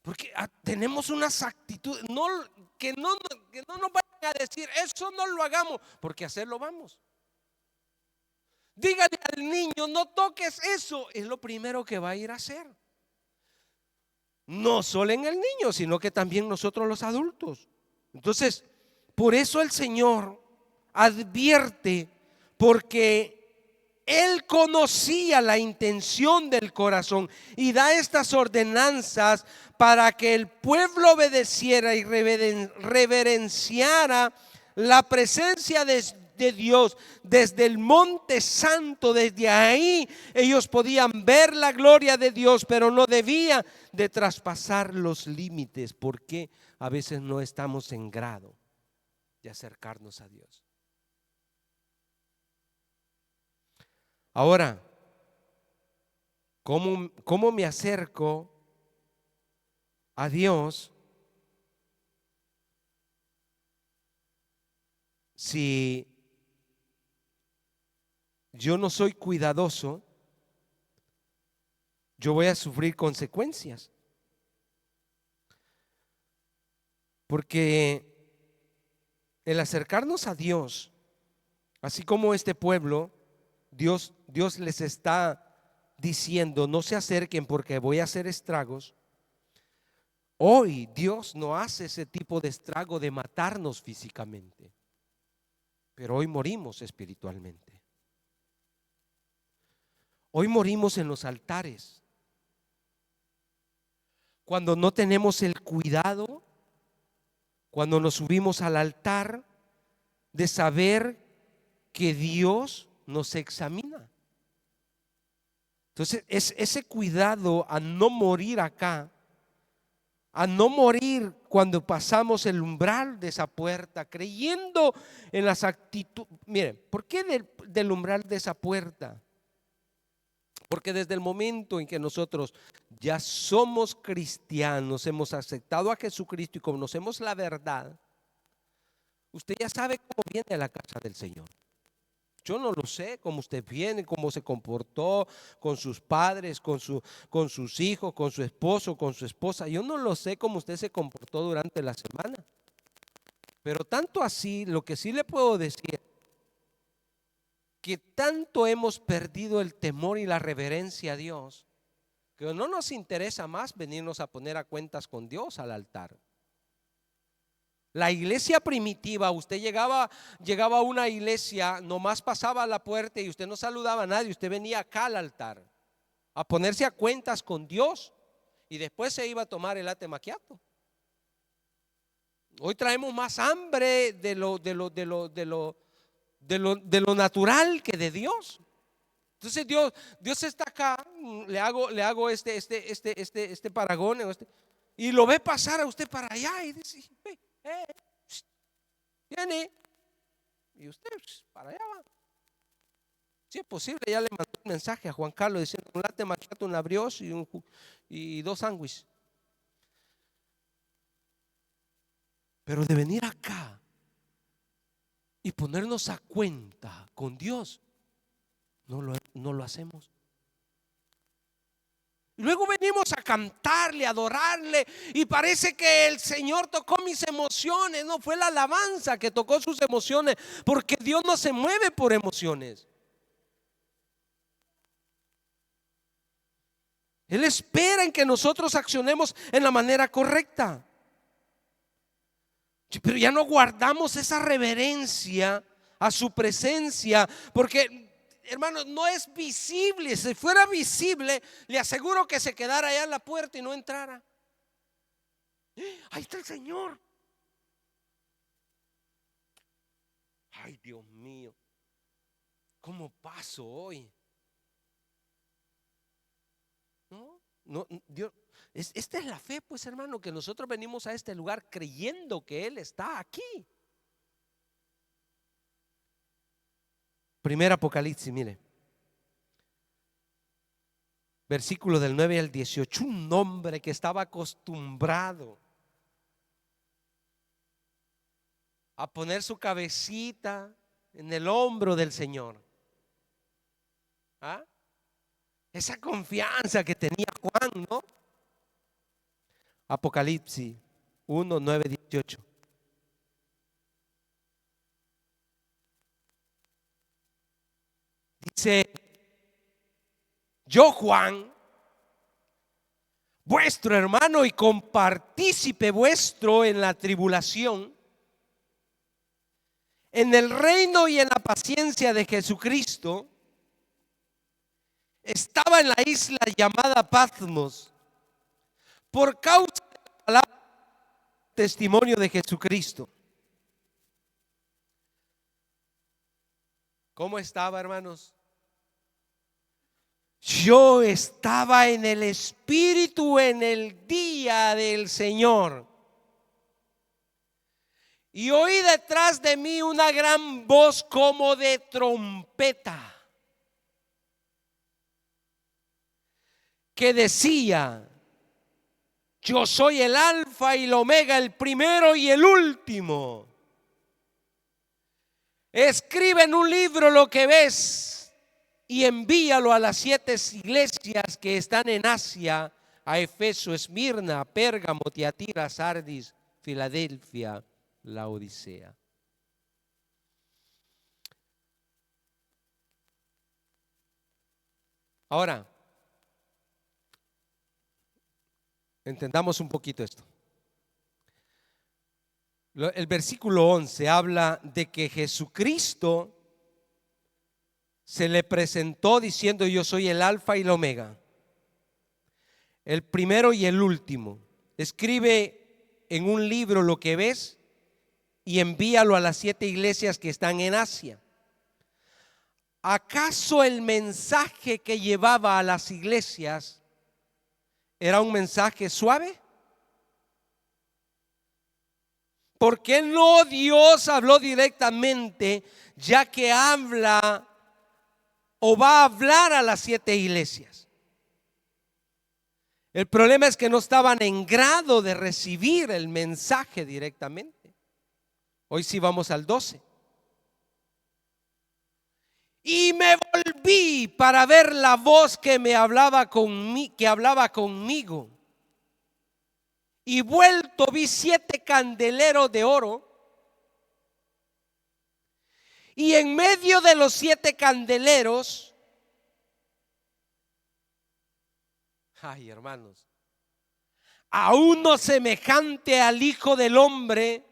Porque tenemos unas actitudes que no nos vayan a decir: eso no lo hagamos, porque hacerlo vamos. Dígale al niño: no toques eso, es lo primero que va a ir a hacer. No solo en el niño, sino que también nosotros los adultos. Entonces, por eso el Señor advierte, porque Él conocía la intención del corazón y da estas ordenanzas para que el pueblo obedeciera y reverenciara la presencia de Dios desde el monte santo. Desde ahí ellos podían ver la gloria de Dios, pero no debía de traspasar los límites, porque a veces no estamos en grado de acercarnos a Dios. Ahora, ¿cómo me acerco a Dios si yo no soy cuidadoso? Yo voy a sufrir consecuencias, porque el acercarnos a Dios, así como este pueblo, Dios les está diciendo: no se acerquen porque voy a hacer estragos. Hoy Dios no hace ese tipo de estrago de matarnos físicamente, pero hoy morimos espiritualmente. Hoy morimos en los altares, cuando no tenemos el cuidado, cuando nos subimos al altar, de saber que Dios nos examina. Entonces es ese cuidado a no morir acá, a no morir cuando pasamos el umbral de esa puerta, creyendo en las actitudes. Miren, ¿por qué del umbral de esa puerta? Porque desde el momento en que nosotros ya somos cristianos, hemos aceptado a Jesucristo y conocemos la verdad, usted ya sabe cómo viene a la casa del Señor. Yo no lo sé cómo usted viene, cómo se comportó con sus padres, con sus hijos, con su esposo, con su esposa. Yo no lo sé cómo usted se comportó durante la semana. Pero tanto así, lo que sí le puedo decir, que tanto hemos perdido el temor y la reverencia a Dios, que no nos interesa más venirnos a poner a cuentas con Dios al altar. La iglesia primitiva, usted llegaba a una iglesia, nomás pasaba a la puerta y usted no saludaba a nadie, usted venía acá al altar a ponerse a cuentas con Dios y después se iba a tomar el latte macchiato. Hoy traemos más hambre de lo natural que de Dios. Entonces Dios está acá, le hago este paragón, y lo ve pasar a usted para allá y dice: viene, y usted para allá va. Si es posible, ya le mandó un mensaje a Juan Carlos diciendo: un latte macchiato, una brioche y 2 sándwiches. Pero de venir acá y ponernos a cuenta con Dios, no lo hacemos. Luego venimos a cantarle, a adorarle, y parece que el Señor tocó mis emociones. No, fue la alabanza que tocó sus emociones, porque Dios no se mueve por emociones. Él espera en que nosotros accionemos en la manera correcta. Pero ya no guardamos esa reverencia a su presencia, porque hermanos, no es visible. Si fuera visible, le aseguro que se quedara allá en la puerta y no entrara. Ahí está el Señor. Ay, Dios mío, ¿cómo paso hoy? No, no, Dios, esta es la fe, pues, hermano, que nosotros venimos a este lugar creyendo que Él está aquí. Primer Apocalipsis, mire, versículo del 9 al 18. Un hombre que estaba acostumbrado a poner su cabecita en el hombro del Señor. ¿Ah? Esa confianza que tenía Juan, ¿no? Apocalipsis 1, 9, 18. Dice: yo, Juan, vuestro hermano y compartícipe vuestro en la tribulación, en el reino y en la paciencia de Jesucristo, estaba en la isla llamada Patmos por causa de la palabra testimonio de Jesucristo. ¿Cómo estaba, hermanos? Yo estaba en el Espíritu en el día del Señor, y oí detrás de mí una gran voz como de trompeta, que decía: yo soy el Alfa y el Omega, el primero y el último. Escribe en un libro lo que ves y envíalo a las 7 iglesias que están en Asia: a Efeso, Esmirna, Pérgamo, Tiatira, Sardis, Filadelfia, Laodicea. Ahora, entendamos un poquito esto. El versículo 11 habla de que Jesucristo se le presentó diciendo: yo soy el Alfa y el Omega, el primero y el último. Escribe en un libro lo que ves y envíalo a las 7 iglesias que están en Asia. ¿Acaso el mensaje que llevaba a las iglesias era un mensaje suave? ¿Por qué no Dios habló directamente, ya que habla o va a hablar a las 7 iglesias? El problema es que no estaban en grado de recibir el mensaje directamente. Hoy sí vamos al 12. Y me volví para ver la voz que me hablaba conmigo. Y vuelto vi 7 candeleros de oro, y en medio de los 7 candeleros, ay, hermanos, a uno semejante al Hijo del Hombre.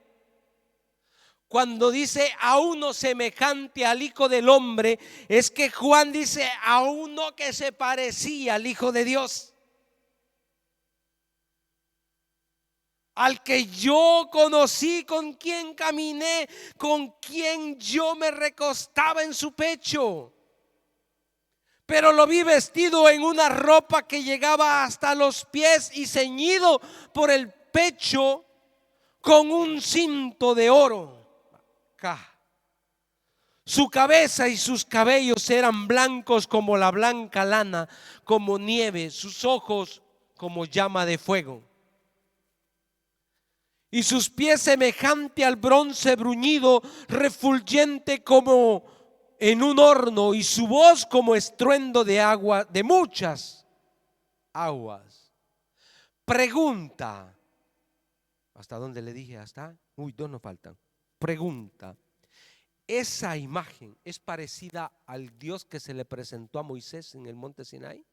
Cuando dice a uno semejante al Hijo del Hombre, es que Juan dice a uno que se parecía al Hijo de Dios, al que yo conocí, con quien caminé, con quien yo me recostaba en su pecho. Pero lo vi vestido en una ropa que llegaba hasta los pies y ceñido por el pecho con un cinto de oro. Su cabeza y sus cabellos eran blancos como la blanca lana, como nieve, sus ojos como llama de fuego, y sus pies semejante al bronce bruñido, refulgente como en un horno, y su voz como estruendo de agua, de muchas aguas. Pregunta: ¿hasta dónde le dije? Hasta, uy, 2 nos faltan. Pregunta: ¿esa imagen es parecida al Dios que se le presentó a Moisés en el monte Sinaí?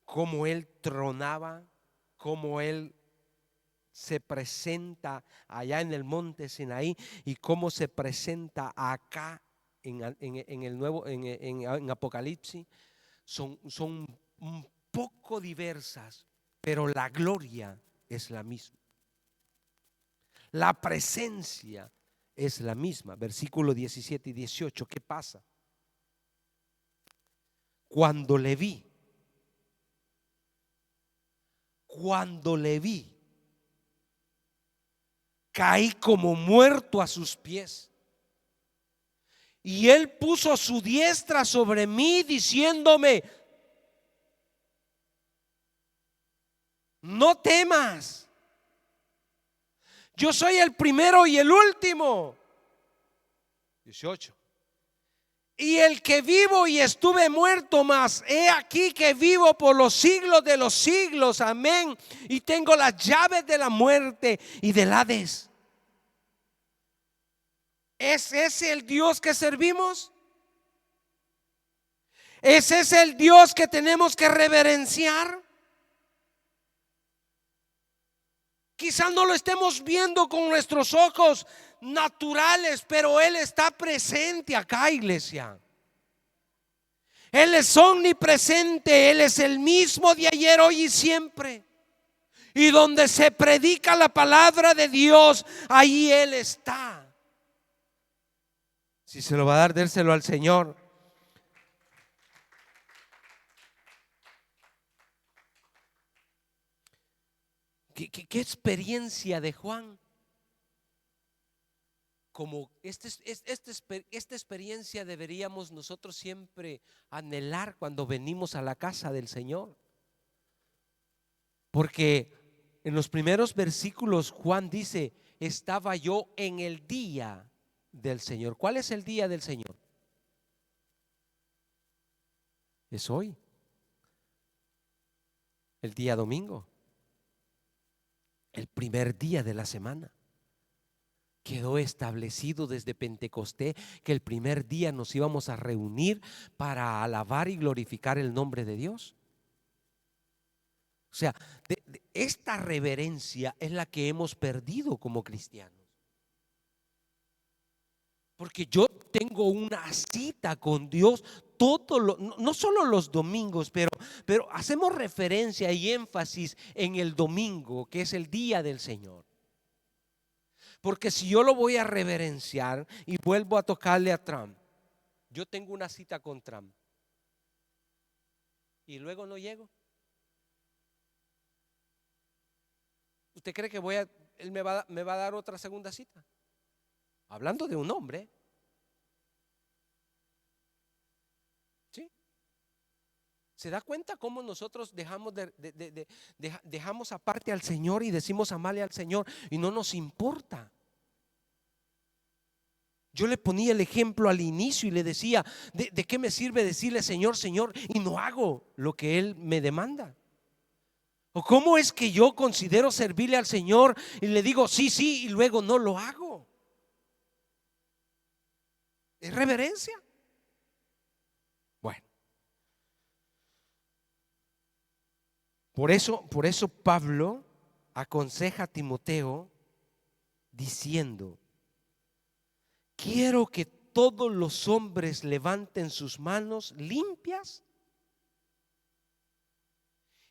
Cómo él tronaba, cómo él se presenta allá en el monte Sinaí y cómo se presenta acá en el nuevo, en Apocalipsis, son un poco diversas, pero la gloria es la misma. La presencia es la misma. Versículos 17 y 18. ¿Qué pasa? Cuando le vi, caí como muerto a sus pies. Y él puso su diestra sobre mí diciéndome: no temas, yo soy el primero y el último. 18. Y el que vivo y estuve muerto, mas he aquí que vivo por los siglos de los siglos. Amén. Y tengo las llaves de la muerte y del Hades. ¿Es ese el Dios que servimos? ¿Es ese el Dios que tenemos que reverenciar? Quizás no lo estemos viendo con nuestros ojos naturales, pero Él está presente acá, iglesia. Él es omnipresente, Él es el mismo de ayer, hoy y siempre. Y donde se predica la palabra de Dios, ahí Él está. Si se lo va a dar, dérselo al Señor. ¿Qué experiencia de Juan? Como esta experiencia deberíamos nosotros siempre anhelar cuando venimos a la casa del Señor. Porque en los primeros versículos Juan dice: estaba yo en el día del Señor. ¿Cuál es el día del Señor? Es hoy, el día domingo, el primer día de la semana. Quedó establecido desde Pentecostés que el primer día nos íbamos a reunir para alabar y glorificar el nombre de Dios. O sea, esta reverencia es la que hemos perdido como cristianos. Porque yo tengo una cita con Dios no solo los domingos, pero hacemos referencia y énfasis en el domingo, que es el día del Señor. Porque si yo lo voy a reverenciar y vuelvo a tocarle a Trump, yo tengo una cita con Trump y luego no llego. ¿Usted cree que él me va a dar otra segunda cita? Hablando de un hombre. ¿Sí? ¿Se da cuenta cómo nosotros dejamos aparte al Señor y decimos amarle al Señor y no nos importa? Yo le ponía el ejemplo al inicio y le decía: ¿de qué me sirve decirle Señor, Señor, y no hago lo que Él me demanda? ¿O cómo es que yo considero servirle al Señor y le digo sí, sí, y luego no lo hago? ¿Es reverencia? Bueno, por eso Pablo aconseja a Timoteo diciendo: quiero que todos los hombres levanten sus manos limpias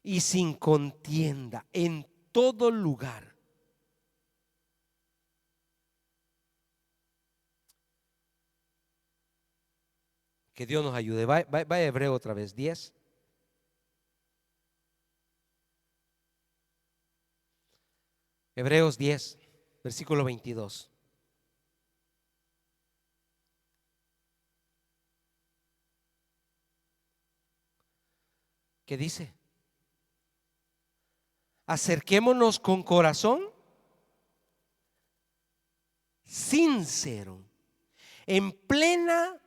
y sin contienda en todo lugar. Que Dios nos ayude. Va a Hebreo otra vez, 10. Hebreos 10, versículo 22. ¿Qué dice? Acerquémonos con corazón sincero, en plena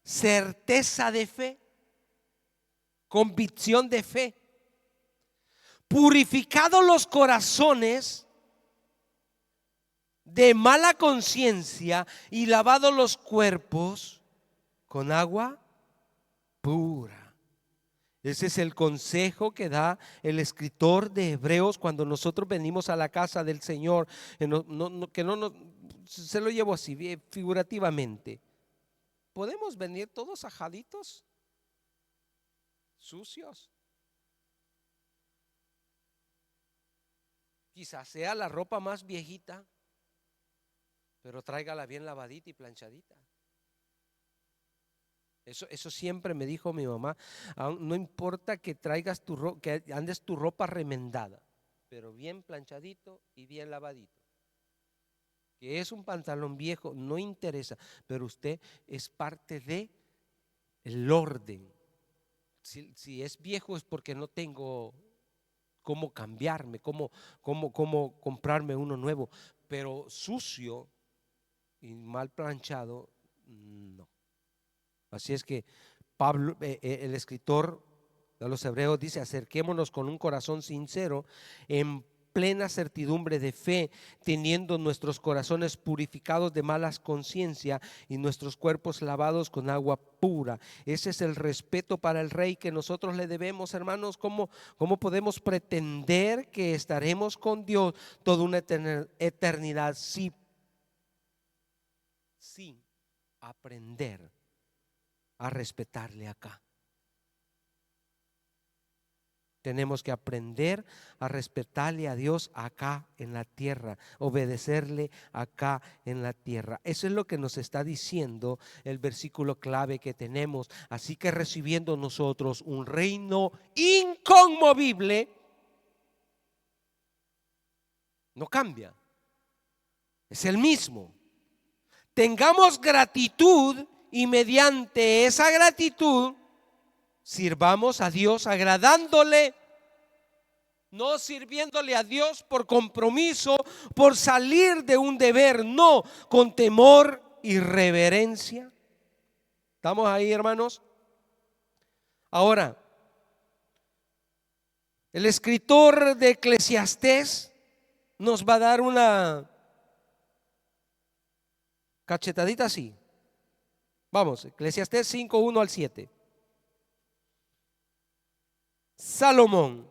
certeza de fe, convicción de fe, purificados los corazones de mala conciencia y lavados los cuerpos con agua pura. Ese es el consejo que da el escritor de Hebreos cuando nosotros venimos a la casa del Señor. Que no nos, se lo llevo así, figurativamente. ¿Podemos venir todos ajaditos, sucios? Quizás sea la ropa más viejita, pero tráigala bien lavadita y planchadita. Eso siempre me dijo mi mamá. No importa que traigas que andes tu ropa remendada, pero bien planchadito y bien lavadito. Que es un pantalón viejo, no interesa, pero usted es parte de el orden. Si es viejo es porque no tengo cómo cambiarme, cómo comprarme uno nuevo, pero sucio y mal planchado, no. Así es que Pablo, el escritor de los Hebreos dice: acerquémonos con un corazón sincero, en plena certidumbre de fe, teniendo nuestros corazones purificados de malas conciencia y nuestros cuerpos lavados con agua pura. Ese es el respeto para el Rey que nosotros le debemos, hermanos. ¿Cómo podemos pretender que estaremos con Dios toda una eternidad sin aprender a respetarle acá? Tenemos que aprender a respetarle a Dios acá en la tierra, obedecerle acá en la tierra. Eso es lo que nos está diciendo el versículo clave que tenemos. Así que recibiendo nosotros un reino inconmovible, no cambia, es el mismo. Tengamos gratitud y mediante esa gratitud sirvamos a Dios agradándole, no sirviéndole a Dios por compromiso, por salir de un deber, no, con temor y reverencia. ¿Estamos ahí, hermanos? Ahora, el escritor de Eclesiastés nos va a dar una cachetadita así. Vamos, Eclesiastés 5, 1 al 7. Salomón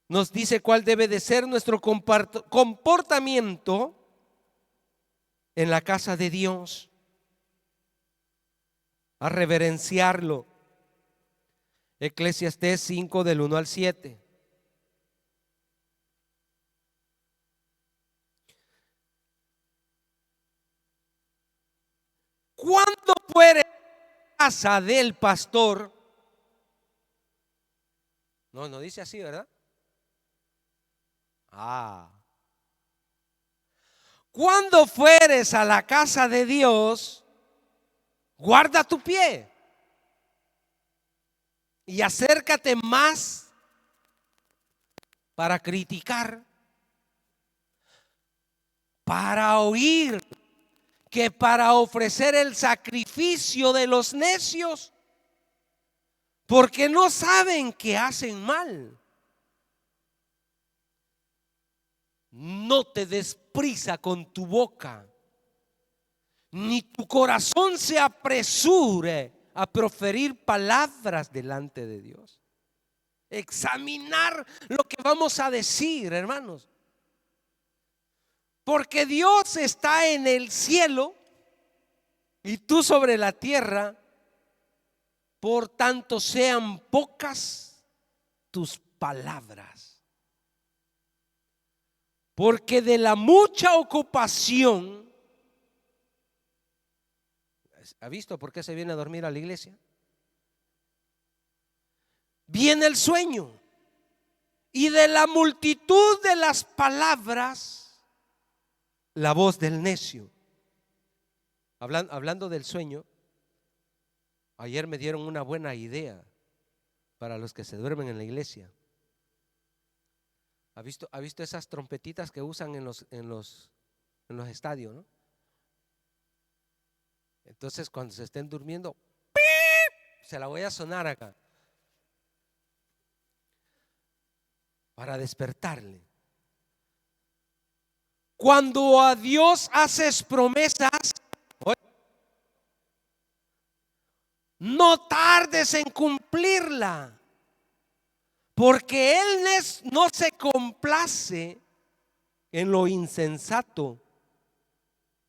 nos dice cuál debe de ser nuestro comportamiento en la casa de Dios, a reverenciarlo. Eclesiastés 5 del 1 al 7. Cuando fuere casa del pastor, no dice así, ¿verdad? Cuando fueres a la casa de Dios, guarda tu pie y acércate más para criticar, para oír, que para ofrecer el sacrificio de los necios, porque no saben que hacen mal. No te des prisa con tu boca, ni tu corazón se apresure a proferir palabras delante de Dios. Examinar lo que vamos a decir, hermanos, porque Dios está en el cielo y tú sobre la tierra. Por tanto, sean pocas tus palabras, porque de la mucha ocupación, ¿ha visto por qué se viene a dormir a la iglesia? Viene el sueño, y de la multitud de las palabras, la voz del necio. Hablando del sueño, ayer me dieron una buena idea para los que se duermen en la iglesia. ¿Ha visto esas trompetitas que usan en los estadios, ¿no? Entonces, cuando se estén durmiendo, ¡pip!, se la voy a sonar acá para despertarle. Cuando a Dios haces promesas, no tardes en cumplirla, porque Él no se complace en lo insensato.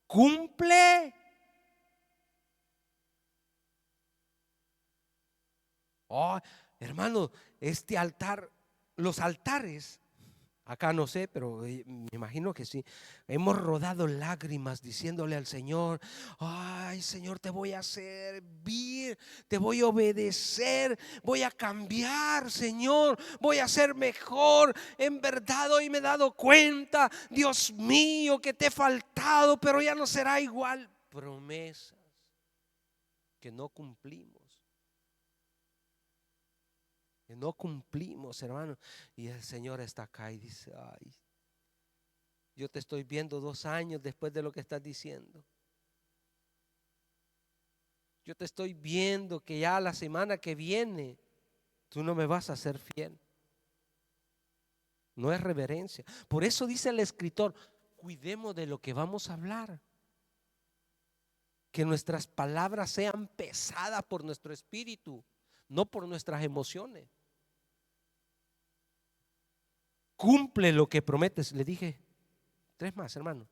Cumple. Oh, hermano, este altar, los altares, acá no sé, pero me imagino que sí, hemos rodado lágrimas diciéndole al Señor: ay, Señor, te voy a servir, te voy a obedecer, voy a cambiar, Señor, voy a ser mejor. En verdad hoy me he dado cuenta, Dios mío, que te he faltado, pero ya no será igual. Promesas que no cumplimos. Que no cumplimos, hermano. Y el Señor está acá y dice: ay, yo te estoy viendo 2 años después de lo que estás diciendo. Yo te estoy viendo que ya la semana que viene tú no me vas a ser fiel. No es reverencia. Por eso dice el escritor: cuidemos de lo que vamos a hablar. Que nuestras palabras sean pesadas por nuestro espíritu, no por nuestras emociones. Cumple lo que prometes. Le dije 3 más, hermano.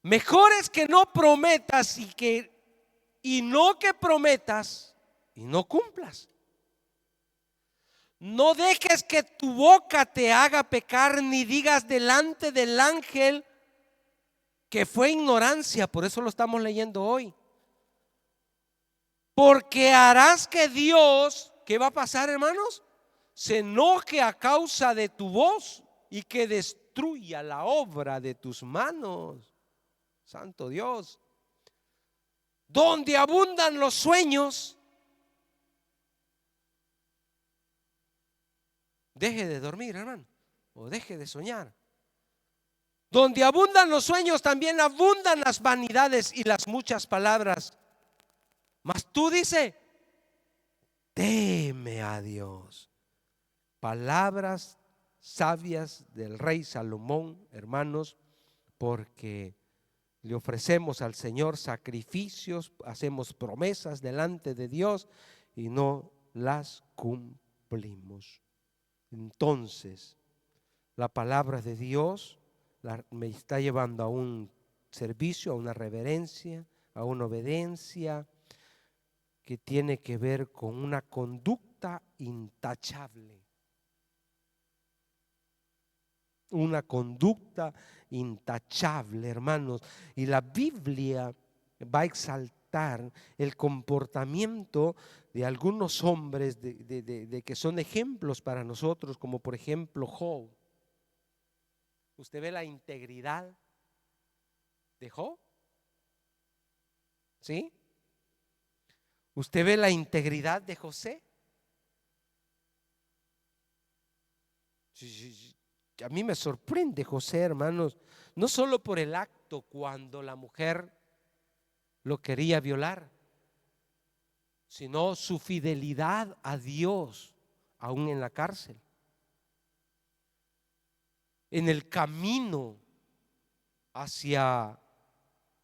Mejor es que no prometas y no que prometas y no cumplas. No dejes que tu boca te haga pecar, ni digas delante del ángel que fue ignorancia. Por eso lo estamos leyendo hoy. Porque harás que Dios, ¿qué va a pasar, hermanos? Se enoje a causa de tu voz y que destruya la obra de tus manos. Santo Dios. Donde abundan los sueños, deje de dormir, hermano, o deje de soñar. Donde abundan los sueños, también abundan las vanidades y las muchas palabras. Mas tú, dice, teme a Dios. Palabras sabias del rey Salomón, hermanos, porque le ofrecemos al Señor sacrificios, hacemos promesas delante de Dios y no las cumplimos. Entonces, la palabra de Dios me está llevando a un servicio, a una reverencia, a una obediencia que tiene que ver con una conducta intachable. Una conducta intachable, hermanos. Y la Biblia va a exaltar el comportamiento de algunos hombres de que son ejemplos para nosotros, como por ejemplo Job. ¿Usted ve la integridad de Job? ¿Sí? ¿Usted ve la integridad de José? Sí. A mí me sorprende José, hermanos, no solo por el acto cuando la mujer lo quería violar, sino su fidelidad a Dios, aún en la cárcel. En el camino hacia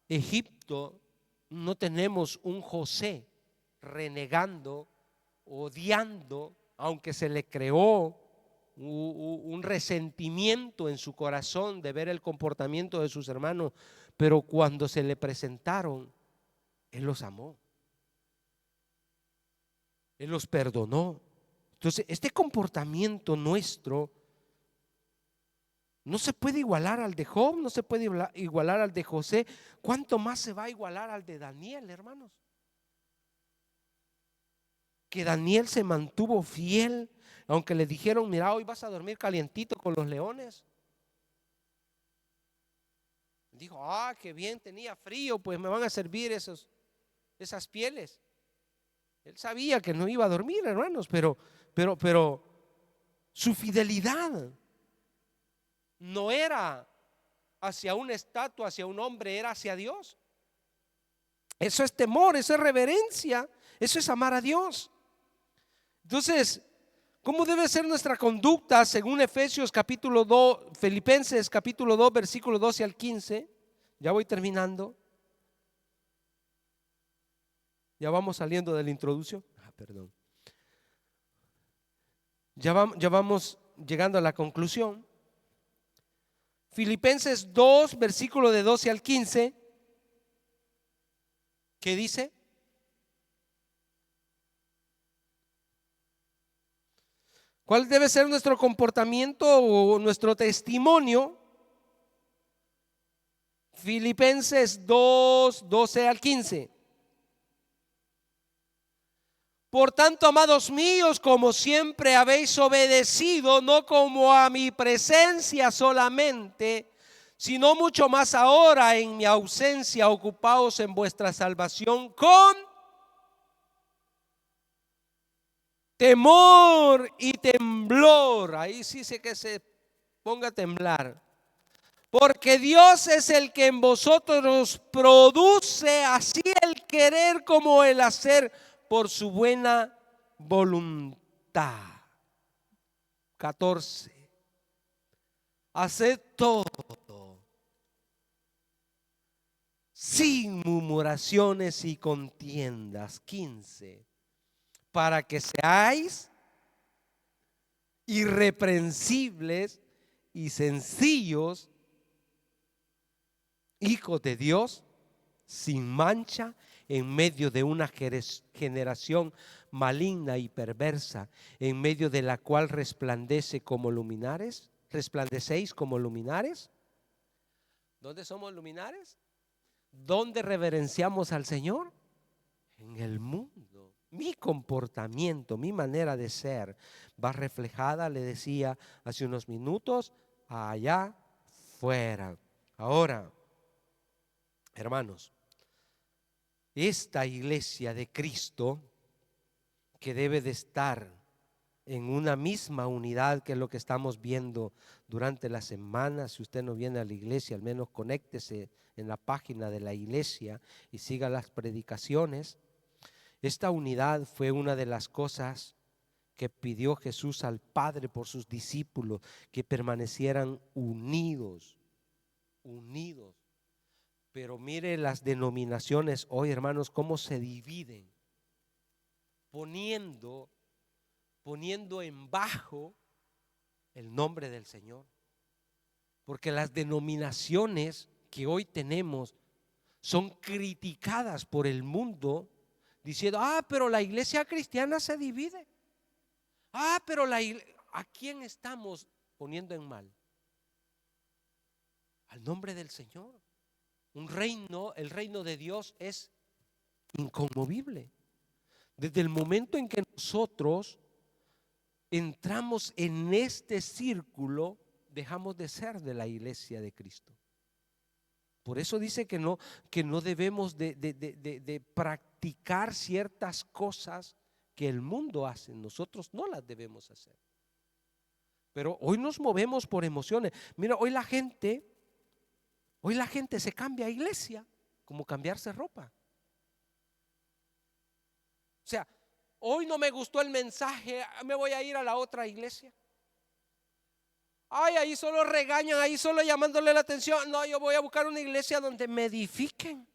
Egipto no tenemos un José renegando, odiando, aunque se le creó un resentimiento en su corazón de ver el comportamiento de sus hermanos, pero cuando se le presentaron, Él los amó, Él los perdonó. Entonces, este comportamiento nuestro no se puede igualar al de Job, no se puede igualar al de José. ¿Cuánto más se va a igualar al de Daniel, hermanos? Que Daniel se mantuvo fiel, aunque le dijeron: mira, hoy vas a dormir calientito con los leones. Dijo: qué bien, tenía frío, pues me van a servir esas pieles. Él sabía que no iba a dormir, hermanos, pero su fidelidad no era hacia una estatua, hacia un hombre, era hacia Dios. Eso es temor, eso es reverencia, eso es amar a Dios. Entonces, ¿cómo debe ser nuestra conducta según Efesios capítulo 2, Filipenses capítulo 2, versículo 12 al 15? Ya voy terminando. Ya vamos saliendo de la introducción. Perdón. Ya vamos llegando a la conclusión. Filipenses 2, versículo de 12 al 15. ¿Qué dice? ¿Cuál debe ser nuestro comportamiento o nuestro testimonio? Filipenses 2, 12 al 15. Por tanto, amados míos, como siempre habéis obedecido, no como a mi presencia solamente, sino mucho más ahora en mi ausencia, ocupaos en vuestra salvación con temor y temblor. Ahí sí sé que se ponga a temblar. Porque Dios es el que en vosotros produce así el querer como el hacer por su buena voluntad. 14. Haced todo sin murmuraciones y contiendas. 15. Para que seáis irreprensibles y sencillos, hijos de Dios, sin mancha, en medio de una generación maligna y perversa, en medio de la cual resplandecéis como luminares. ¿Dónde somos luminares? ¿Dónde reverenciamos al Señor? En el mundo. Mi comportamiento, mi manera de ser va reflejada, le decía hace unos minutos, allá fuera. Ahora, hermanos, esta iglesia de Cristo, que debe de estar en una misma unidad, que es lo que estamos viendo durante la semana. Si usted no viene a la iglesia, al menos conéctese en la página de la iglesia y siga las predicaciones. Esta unidad fue una de las cosas que pidió Jesús al Padre por sus discípulos, que permanecieran unidos. Pero mire las denominaciones hoy, hermanos, cómo se dividen, poniendo en bajo el nombre del Señor. Porque las denominaciones que hoy tenemos son criticadas por el mundo, diciendo, pero la iglesia cristiana se divide. Pero ¿a quién estamos poniendo en mal? Al nombre del Señor. El reino de Dios es inconmovible. Desde el momento en que nosotros entramos en este círculo, dejamos de ser de la iglesia de Cristo. Por eso dice que no debemos de practicar ciertas cosas que el mundo hace. Nosotros no las debemos hacer. Pero hoy nos movemos por emociones. Mira, hoy la gente se cambia a iglesia como cambiarse ropa. O sea, hoy no me gustó el mensaje, me voy a ir a la otra iglesia. Ahí solo regañan, ahí solo llamándole la atención. No, yo voy a buscar una iglesia donde me edifiquen.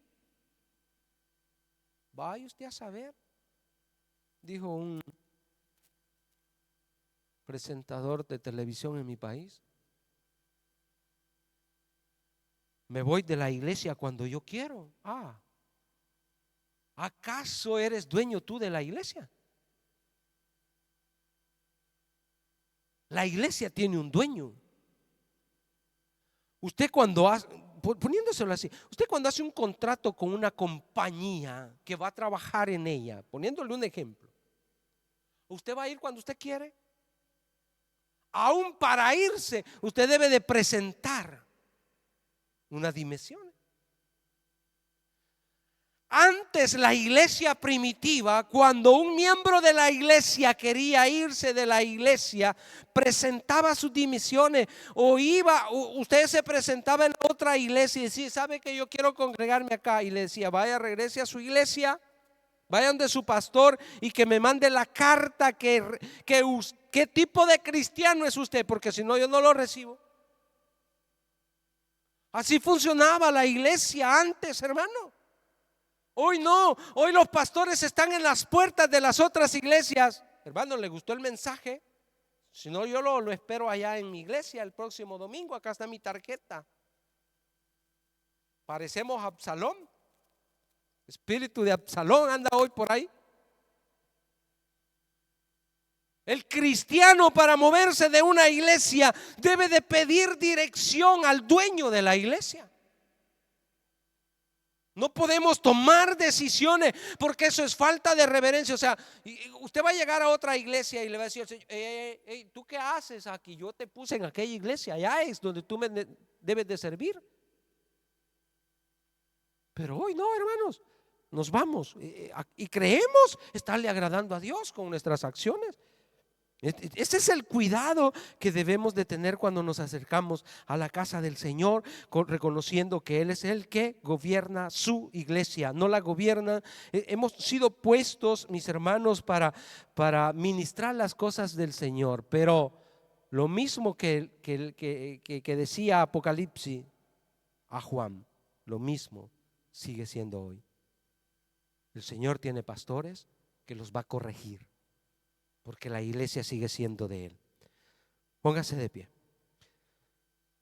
Vaya usted a saber, dijo un presentador de televisión en mi país. Me voy de la iglesia cuando yo quiero. ¿Acaso eres dueño tú de la iglesia? La iglesia tiene un dueño. Usted cuando hace, poniéndoselo así, usted cuando hace un contrato con una compañía que va a trabajar en ella, poniéndole un ejemplo, usted va a ir cuando usted quiere. Aún para irse, usted debe de presentar una dimensión. Antes, la iglesia primitiva, cuando un miembro de la iglesia quería irse de la iglesia, presentaba sus dimisiones, o usted se presentaba en otra iglesia y decía, ¿sabe que yo quiero congregarme acá? Y le decía, vaya, regrese a su iglesia, vaya donde su pastor y que me mande la carta qué tipo de cristiano es usted, porque si no yo no lo recibo. Así funcionaba la iglesia antes, hermano. Hoy no, hoy los pastores están en las puertas de las otras iglesias. Hermano, ¿le gustó el mensaje? Si no, yo lo espero allá en mi iglesia el próximo domingo. Acá está mi tarjeta. Parecemos Absalón. Espíritu de Absalón anda hoy por ahí. El cristiano, para moverse de una iglesia, debe de pedir dirección al dueño de la iglesia. No podemos tomar decisiones porque eso es falta de reverencia. O sea, usted va a llegar a otra iglesia y le va a decir al Señor: ¿tú qué haces aquí? Yo te puse en aquella iglesia, allá es donde tú me debes de servir. Pero hoy no, hermanos, nos vamos y creemos estarle agradando a Dios con nuestras acciones. Ese es el cuidado que debemos de tener cuando nos acercamos a la casa del Señor, reconociendo que Él es el que gobierna su iglesia, no la gobierna. Hemos sido puestos, mis hermanos, para ministrar las cosas del Señor, pero lo mismo que decía Apocalipsis a Juan, lo mismo sigue siendo hoy. El Señor tiene pastores que los va a corregir, porque la iglesia sigue siendo de Él. Póngase de pie.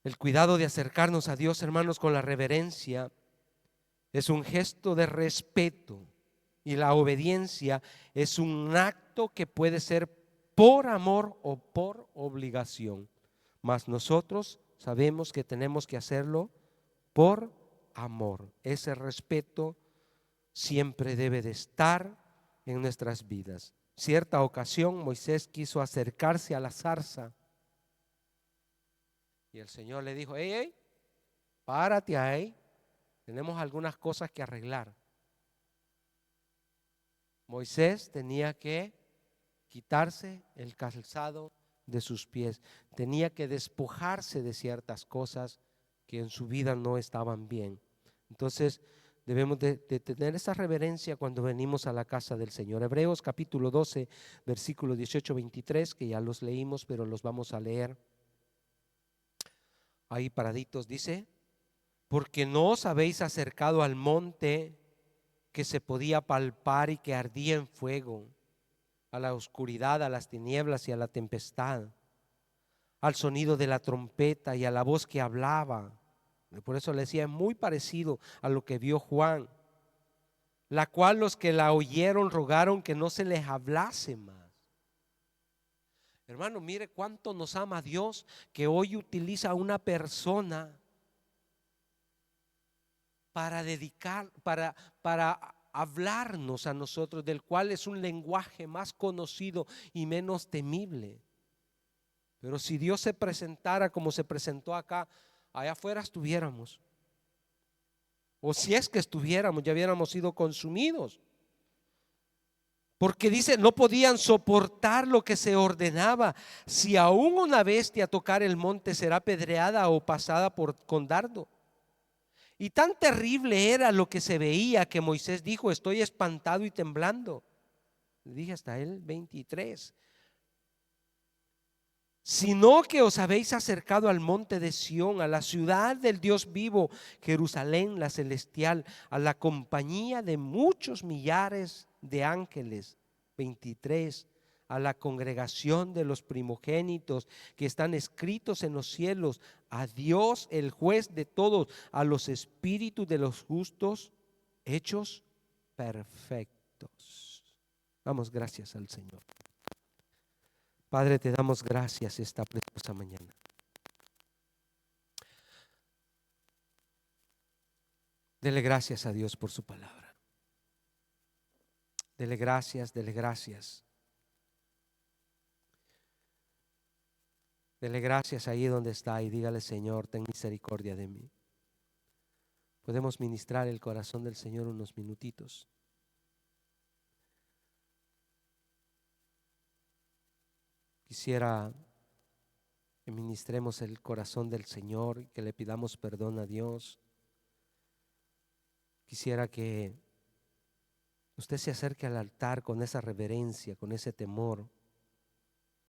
El cuidado de acercarnos a Dios, hermanos, con la reverencia es un gesto de respeto, y la obediencia es un acto que puede ser por amor o por obligación. Mas nosotros sabemos que tenemos que hacerlo por amor. Ese respeto siempre debe de estar en nuestras vidas. Cierta ocasión Moisés quiso acercarse a la zarza y el Señor le dijo: hey, párate ahí, tenemos algunas cosas que arreglar. Moisés tenía que quitarse el calzado de sus pies, tenía que despojarse de ciertas cosas que en su vida no estaban bien. Entonces debemos de tener esa reverencia cuando venimos a la casa del Señor. Hebreos capítulo 12, versículos 18-23, que ya los leímos, pero los vamos a leer ahí paraditos. Dice: porque no os habéis acercado al monte que se podía palpar y que ardía en fuego, a la oscuridad, a las tinieblas y a la tempestad, al sonido de la trompeta y a la voz que hablaba. Por eso le decía, es muy parecido a lo que vio Juan, la cual los que la oyeron rogaron que no se les hablase más. Hermano, mire cuánto nos ama Dios, que hoy utiliza a una persona para dedicar, para hablarnos a nosotros, del cual es un lenguaje más conocido y menos temible. Pero si Dios se presentara como se presentó acá, allá afuera estuviéramos. O si es que estuviéramos, ya hubiéramos sido consumidos. Porque dice, no podían soportar lo que se ordenaba. Si aún una bestia tocar el monte, será apedreada o pasada con dardo. Y tan terrible era lo que se veía que Moisés dijo: estoy espantado y temblando. Le dije hasta el 23. Sino que os habéis acercado al monte de Sión, a la ciudad del Dios vivo, Jerusalén la celestial, a la compañía de muchos millares de ángeles. 23. A la congregación de los primogénitos que están escritos en los cielos, a Dios el juez de todos, a los espíritus de los justos hechos perfectos. Damos gracias al Señor. Padre, te damos gracias esta preciosa mañana. Dele gracias a Dios por su palabra. Dele gracias, dele gracias. Dele gracias ahí donde está y dígale: Señor, ten misericordia de mí. Podemos ministrar el corazón del Señor unos minutitos. Quisiera que ministremos el corazón del Señor y que le pidamos perdón a Dios. Quisiera que usted se acerque al altar con esa reverencia, con ese temor.